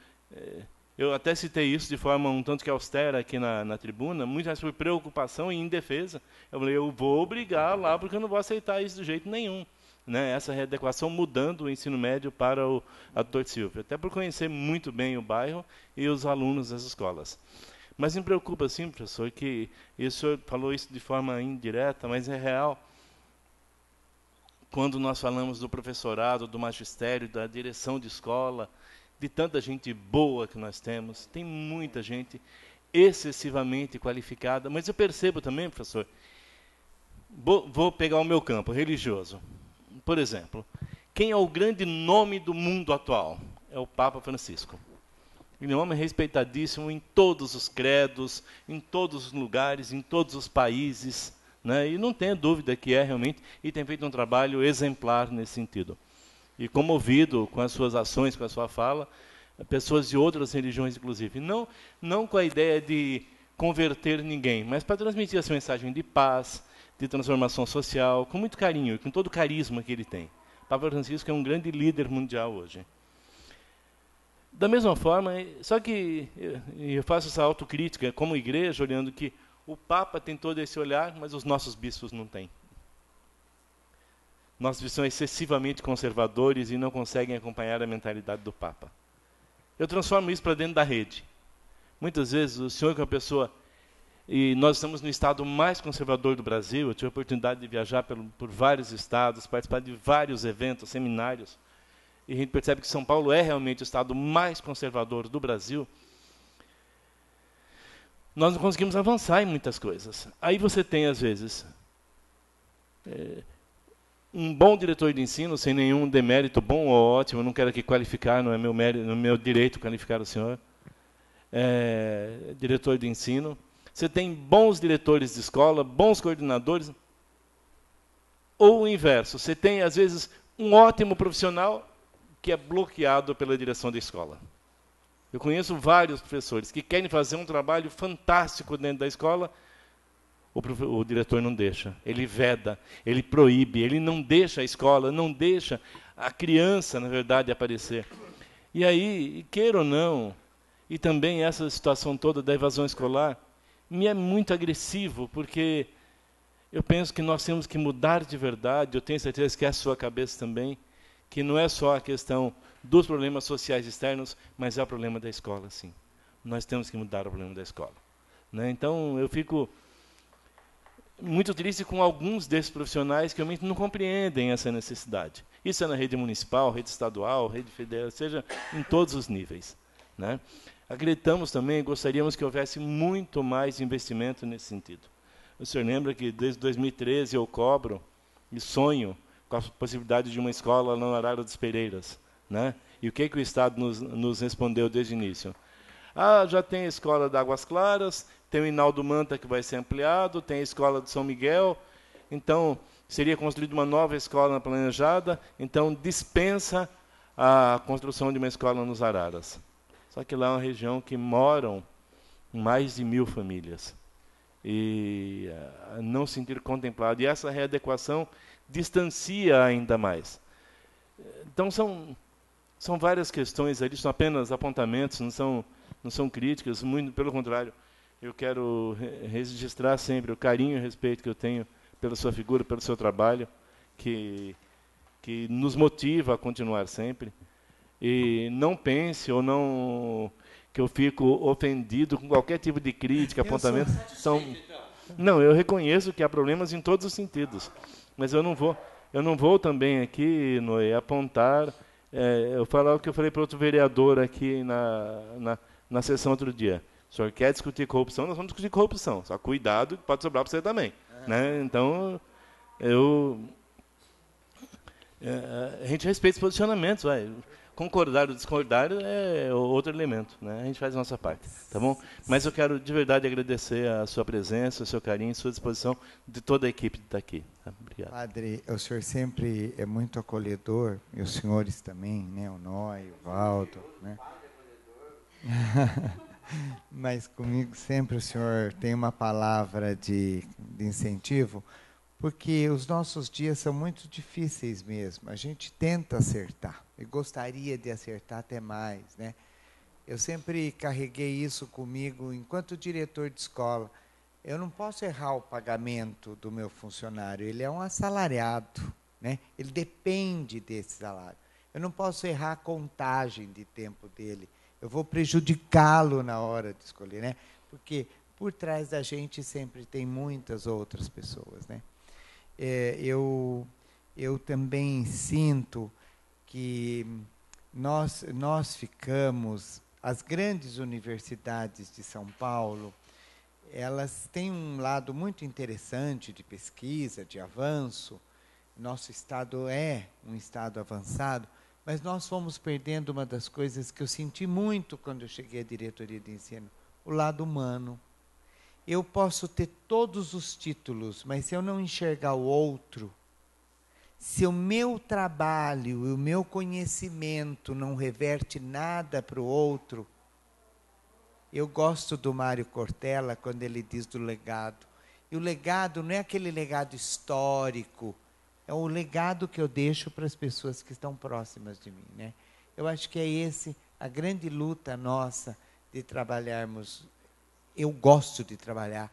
eu até citei isso de forma um tanto que austera aqui na tribuna, muito mais por preocupação e indefesa. Eu falei, eu vou obrigar lá, porque eu não vou aceitar isso de jeito nenhum. Né? Essa readequação mudando o ensino médio para a Dr. Silvio. Até por conhecer muito bem o bairro e os alunos das escolas. Mas me preocupa, sim, professor, que o senhor falou isso de forma indireta, mas é real. Quando nós falamos do professorado, do magistério, da direção de escola, de tanta gente boa que nós temos, tem muita gente excessivamente qualificada, mas eu percebo também, professor, vou pegar o meu campo religioso. Por exemplo, quem é o grande nome do mundo atual? É o Papa Francisco. Ele é um homem respeitadíssimo em todos os credos, em todos os lugares, em todos os países, né? E não tenha dúvida que é realmente, e tem feito um trabalho exemplar nesse sentido. E comovido com as suas ações, com a sua fala, pessoas de outras religiões, inclusive. Não com a ideia de converter ninguém, mas para transmitir essa mensagem de paz, de transformação social, com muito carinho e com todo o carisma que ele tem. Papa Francisco é um grande líder mundial hoje. Da mesma forma, só que eu faço essa autocrítica como igreja, olhando que o Papa tem todo esse olhar, mas os nossos bispos não têm. Nossos bispos são excessivamente conservadores e não conseguem acompanhar a mentalidade do Papa. Eu transformo isso para dentro da rede. Muitas vezes o senhor que é uma pessoa... E nós estamos no estado mais conservador do Brasil. Eu tive a oportunidade de viajar por vários estados, participar de vários eventos, seminários. E a gente percebe que São Paulo é realmente o estado mais conservador do Brasil. Nós não conseguimos avançar em muitas coisas. Aí você tem, às vezes, um bom diretor de ensino, sem nenhum demérito, bom ou ótimo, eu não quero aqui qualificar, não é meu mérito, não é meu direito qualificar o senhor. Diretor de ensino. Você tem bons diretores de escola, bons coordenadores, ou o inverso, você tem, às vezes, um ótimo profissional que é bloqueado pela direção da escola. Eu conheço vários professores que querem fazer um trabalho fantástico dentro da escola, o diretor não deixa, ele veda, ele proíbe, ele não deixa a escola, não deixa a criança, na verdade, aparecer. E aí, queira ou não, e também essa situação toda da evasão escolar, me é muito agressivo, porque eu penso que nós temos que mudar de verdade, eu tenho certeza que é a sua cabeça também, que não é só a questão dos problemas sociais externos, mas é o problema da escola, sim. Nós temos que mudar o problema da escola. Né? Então, eu fico muito triste com alguns desses profissionais que realmente não compreendem essa necessidade. Isso é na rede municipal, rede estadual, rede federal, seja em todos os níveis, né? Acreditamos também, gostaríamos que houvesse muito mais investimento nesse sentido. O senhor lembra que desde 2013 eu cobro e sonho com a possibilidade de uma escola lá no Arara dos Pereiras, né? E o que o Estado nos respondeu desde o início? Ah, já tem a escola da Águas Claras, tem o Hinaldo Manta que vai ser ampliado, tem a escola de São Miguel, então seria construída uma nova escola planejada, então dispensa a construção de uma escola nos Araras. Só que lá é uma região que moram mais de 1.000 famílias. E não se sentir contemplado. E essa readequação distancia ainda mais. Então são várias questões ali, são apenas apontamentos, não são críticas, muito pelo contrário. Eu quero registrar sempre o carinho e o respeito que eu tenho pela sua figura, pelo seu trabalho, que nos motiva a continuar sempre. E não pense ou não que eu fico ofendido com qualquer tipo de crítica, apontamento. Não, eu reconheço que há problemas em todos os sentidos, mas eu não vou também aqui, Noé, apontar. Eu falar o que eu falei para outro vereador aqui na sessão outro dia. O senhor quer discutir corrupção, nós vamos discutir corrupção. Só cuidado, que pode sobrar para você também. Né? Então, a gente respeita os posicionamentos. Concordar ou discordar é outro elemento. Né? A gente faz a nossa parte. Tá bom? Mas eu quero, de verdade, agradecer a sua presença, o seu carinho, a sua disposição de toda a equipe que está aqui. Tá? Obrigado. Padre, o senhor sempre é muito acolhedor, e os senhores também, né? O Noy, o Valdo. Né? Mas comigo sempre o senhor tem uma palavra de incentivo, porque os nossos dias são muito difíceis mesmo. A gente tenta acertar, e gostaria de acertar até mais, né? Eu sempre carreguei isso comigo enquanto diretor de escola. Eu não posso errar o pagamento do meu funcionário, ele é um assalariado, né? Ele depende desse salário. Eu não posso errar a contagem de tempo dele. Eu vou prejudicá-lo na hora de escolher, né? Porque por trás da gente sempre tem muitas outras pessoas, né? Eu também sinto que nós ficamos, as grandes universidades de São Paulo, elas têm um lado muito interessante de pesquisa, de avanço. Nosso estado é um estado avançado, mas nós fomos perdendo uma das coisas que eu senti muito quando eu cheguei à diretoria de ensino, o lado humano. Eu posso ter todos os títulos, mas se eu não enxergar o outro, se o meu trabalho e o meu conhecimento não reverte nada para o outro, eu gosto do Mário Cortella quando ele diz do legado. E o legado não é aquele legado histórico, é o legado que eu deixo para as pessoas que estão próximas de mim, né? Eu acho que é esse a grande luta nossa de trabalharmos. Eu gosto de trabalhar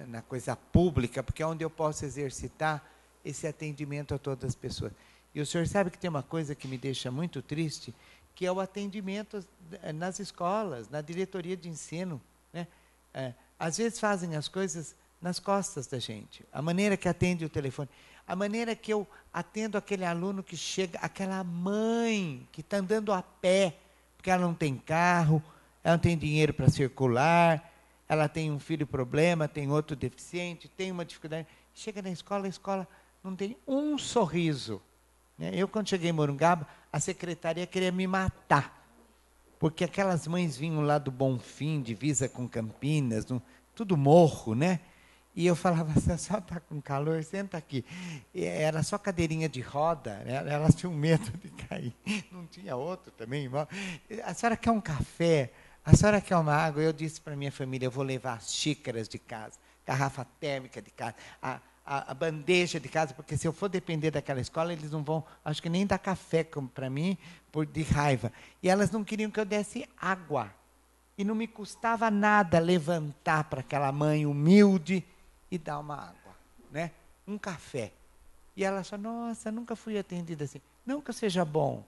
na coisa pública, porque é onde eu posso exercitar esse atendimento a todas as pessoas. E o senhor sabe que tem uma coisa que me deixa muito triste, que é o atendimento nas escolas, na diretoria de ensino, né? Às vezes fazem as coisas nas costas da gente, a maneira que atende o telefone, a maneira que eu atendo aquele aluno que chega, aquela mãe que está andando a pé, porque ela não tem carro, ela não tem dinheiro para circular, ela tem um filho problema, tem outro deficiente, tem uma dificuldade. Chega na escola, a escola não tem um sorriso. Né? Eu, quando cheguei em Morungaba, a secretaria queria me matar, porque aquelas mães vinham lá do Bonfim, divisa com Campinas, tudo morro, né? E eu falava, você só está com calor, senta aqui. E era só cadeirinha de roda, né? Elas tinham medo de cair. Não tinha outro também. A senhora quer um café? A senhora quer uma água? Eu disse para a minha família, eu vou levar as xícaras de casa, garrafa térmica de casa, a bandeja de casa, porque se eu for depender daquela escola, eles não vão, acho que nem dar café para mim, de raiva. E elas não queriam que eu desse água. E não me custava nada levantar para aquela mãe humilde e dar uma água, né? Um café. E ela só, nossa, nunca fui atendida assim. Não que eu seja bom,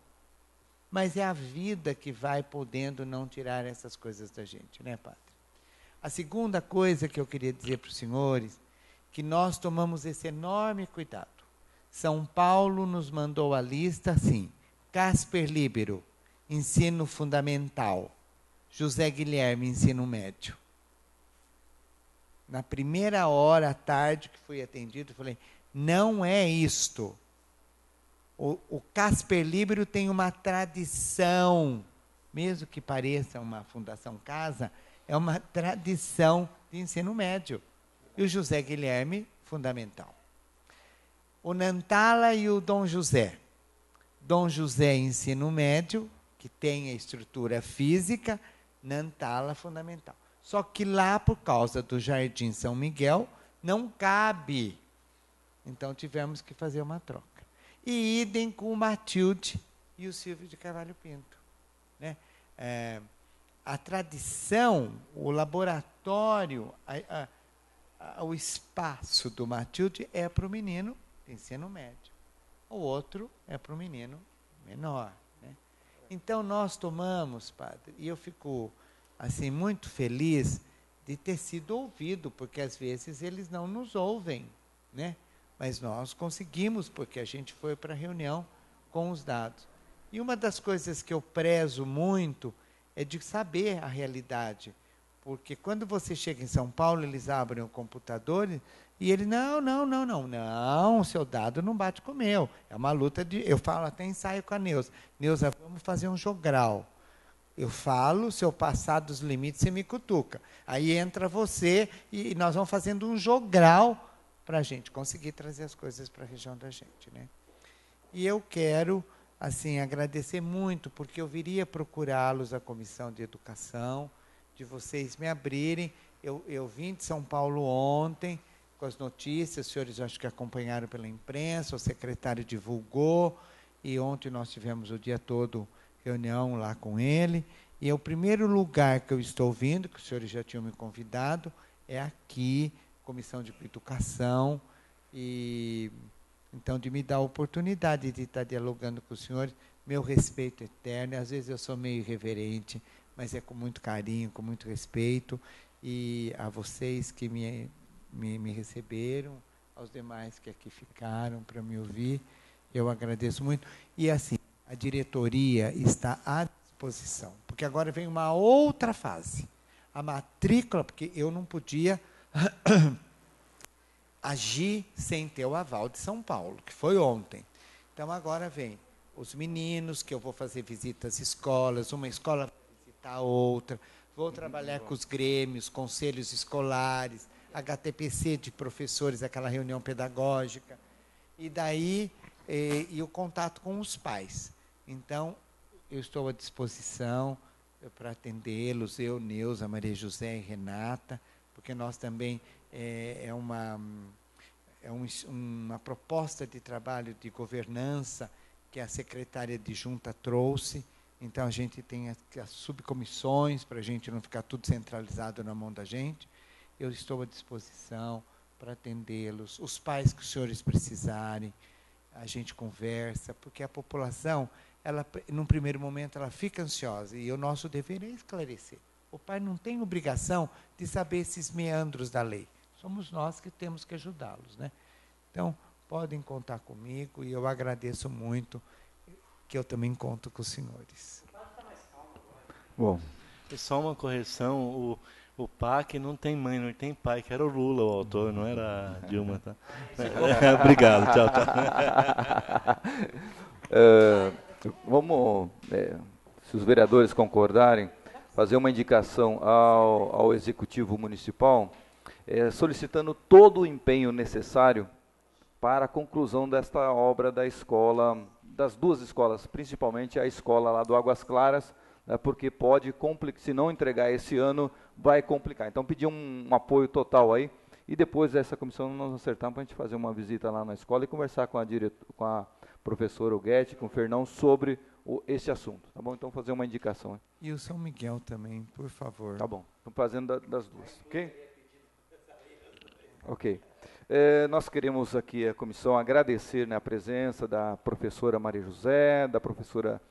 mas é a vida que vai podendo não tirar essas coisas da gente, né, padre? A segunda coisa que eu queria dizer para os senhores, que nós tomamos esse enorme cuidado. São Paulo nos mandou a lista assim: Casper Líbero, ensino fundamental. José Guilherme, ensino médio. Na primeira hora, à tarde, que fui atendido, eu falei, não é isto. O Casper Líbero tem uma tradição, mesmo que pareça uma fundação casa, é uma tradição de ensino médio. E o José Guilherme, fundamental. O Nantala e o Dom José. Dom José, ensino médio, que tem a estrutura física, Nantala, fundamental. Só que lá, por causa do Jardim São Miguel, não cabe. Então, tivemos que fazer uma troca. E idem com o Matilde e o Silvio de Carvalho Pinto. Né? A tradição, o laboratório, o espaço do Matilde é para o menino de ensino médio. O outro é para o menino menor. Né? Então, nós tomamos, padre, e eu fico assim, muito feliz de ter sido ouvido, porque às vezes eles não nos ouvem, né? Mas nós conseguimos, porque a gente foi para a reunião com os dados. E uma das coisas que eu prezo muito é de saber a realidade. Porque quando você chega em São Paulo, eles abrem o computador e ele, não, o seu dado não bate com o meu. É uma luta de... Eu falo, até ensaio com a Neuza. Neuza, vamos fazer um jogral. Eu falo, se eu passar dos limites, você me cutuca. Aí entra você e nós vamos fazendo um jogral para a gente conseguir trazer as coisas para a região da gente, né? E eu quero, assim, agradecer muito, porque eu viria procurá-los, a Comissão de Educação, de vocês me abrirem. Eu vim de São Paulo ontem, com as notícias, os senhores acho que acompanharam pela imprensa, o secretário divulgou, e ontem nós tivemos o dia todo reunião lá com ele, e é o primeiro lugar que eu estou vindo, que os senhores já tinham me convidado, é aqui, Comissão de Educação, e então de me dar a oportunidade de estar dialogando com os senhores, meu respeito eterno, às vezes eu sou meio irreverente, mas é com muito carinho, com muito respeito, e a vocês que me receberam, aos demais que aqui ficaram para me ouvir, eu agradeço muito, e assim, a diretoria está à disposição, porque agora vem uma outra fase. A matrícula, porque eu não podia agir sem ter o aval de São Paulo, que foi ontem. Então, agora vem os meninos, que eu vou fazer visitas às escolas, uma escola vai visitar a outra, vou trabalhar com os grêmios, conselhos escolares, HTPC de professores, aquela reunião pedagógica, e daí, e o contato com os pais. Então, eu estou à disposição para atendê-los, eu, Neuza, Maria José e Renata, porque nós também uma proposta de trabalho de governança que a secretária adjunta trouxe. Então, a gente tem as subcomissões para a gente não ficar tudo centralizado na mão da gente. Eu estou à disposição para atendê-los. Os pais que os senhores precisarem, a gente conversa, porque a população, ela, num primeiro momento, ela fica ansiosa, e o nosso dever é esclarecer. O pai não tem obrigação de saber esses meandros da lei. Somos nós que temos que ajudá-los, né? Então, podem contar comigo, e eu agradeço muito, que eu também conto com os senhores. Bom. E só uma correção, o PAC não tem mãe, não tem pai, que era o Lula o autor, não era a Dilma, tá? Obrigado, tchau, tchau. Vamos, se os vereadores concordarem, fazer uma indicação ao Executivo Municipal, solicitando todo o empenho necessário para a conclusão desta obra da escola, das duas escolas, principalmente a escola lá do Águas Claras, né, porque pode complicar, se não entregar esse ano, vai complicar. Então, pedir um apoio total aí, e depois dessa comissão nós acertamos para a gente fazer uma visita lá na escola e conversar com a professora Huguete, com o Fernão, sobre esse assunto, tá bom? Então, fazer uma indicação. Hein? E o São Miguel também, por favor. Tá bom, estamos fazendo das duas, ok? Ok. Nós queremos aqui, a comissão, agradecer, né, a presença da professora Maria José, da professora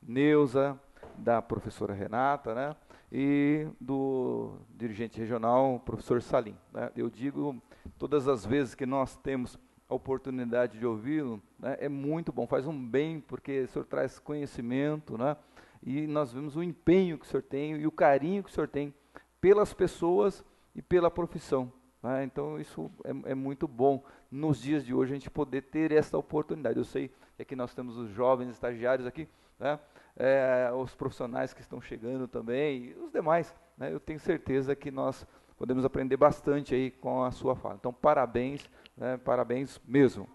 Neuza, da professora Renata, né? e do dirigente regional, professor Salim, né? Eu digo, todas as vezes que nós temos a oportunidade de ouvi-lo, né, é muito bom, faz um bem, porque o senhor traz conhecimento, né, e nós vemos o empenho que o senhor tem e o carinho que o senhor tem pelas pessoas e pela profissão, né? Então isso é muito bom nos dias de hoje a gente poder ter essa oportunidade. Eu sei que aqui nós temos os jovens estagiários aqui, né, os profissionais que estão chegando também, e os demais, né, eu tenho certeza que nós podemos aprender bastante aí com a sua fala. Então, parabéns, né, parabéns mesmo.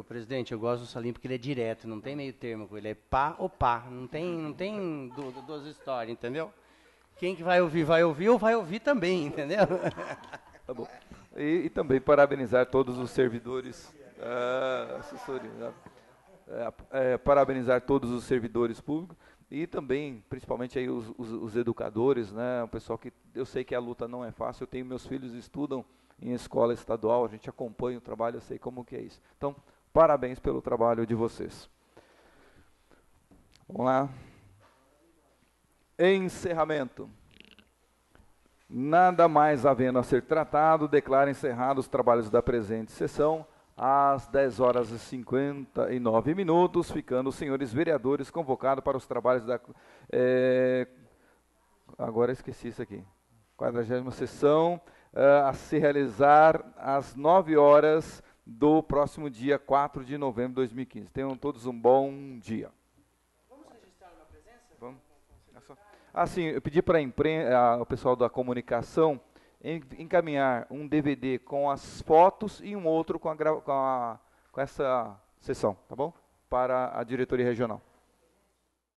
Presidente, eu gosto do Salim porque ele é direto, não tem meio termo com ele, é pá ou pá, não tem duas histórias, entendeu? Quem que vai ouvir ou vai ouvir também, entendeu? Tá bom. E também parabenizar todos os servidores, assessoria, parabenizar todos os servidores públicos e também, principalmente aí os educadores, né, o pessoal que eu sei que a luta não é fácil, eu tenho meus filhos estudam em escola estadual, a gente acompanha o trabalho, eu sei como que é isso. Então, parabéns pelo trabalho de vocês. Vamos lá. Encerramento. Nada mais havendo a ser tratado, declaro encerrados os trabalhos da presente sessão, às 10 horas e 59 minutos, ficando os senhores vereadores convocados para os trabalhos da... agora esqueci isso aqui. 40ª sessão, a se realizar às 9 horas do próximo dia 4 de novembro de 2015. Tenham todos um bom dia. Vamos registrar uma presença? Vamos. Sim, eu pedi para o pessoal da comunicação encaminhar um DVD com as fotos e um outro com essa sessão, tá bom? Para a diretoria regional.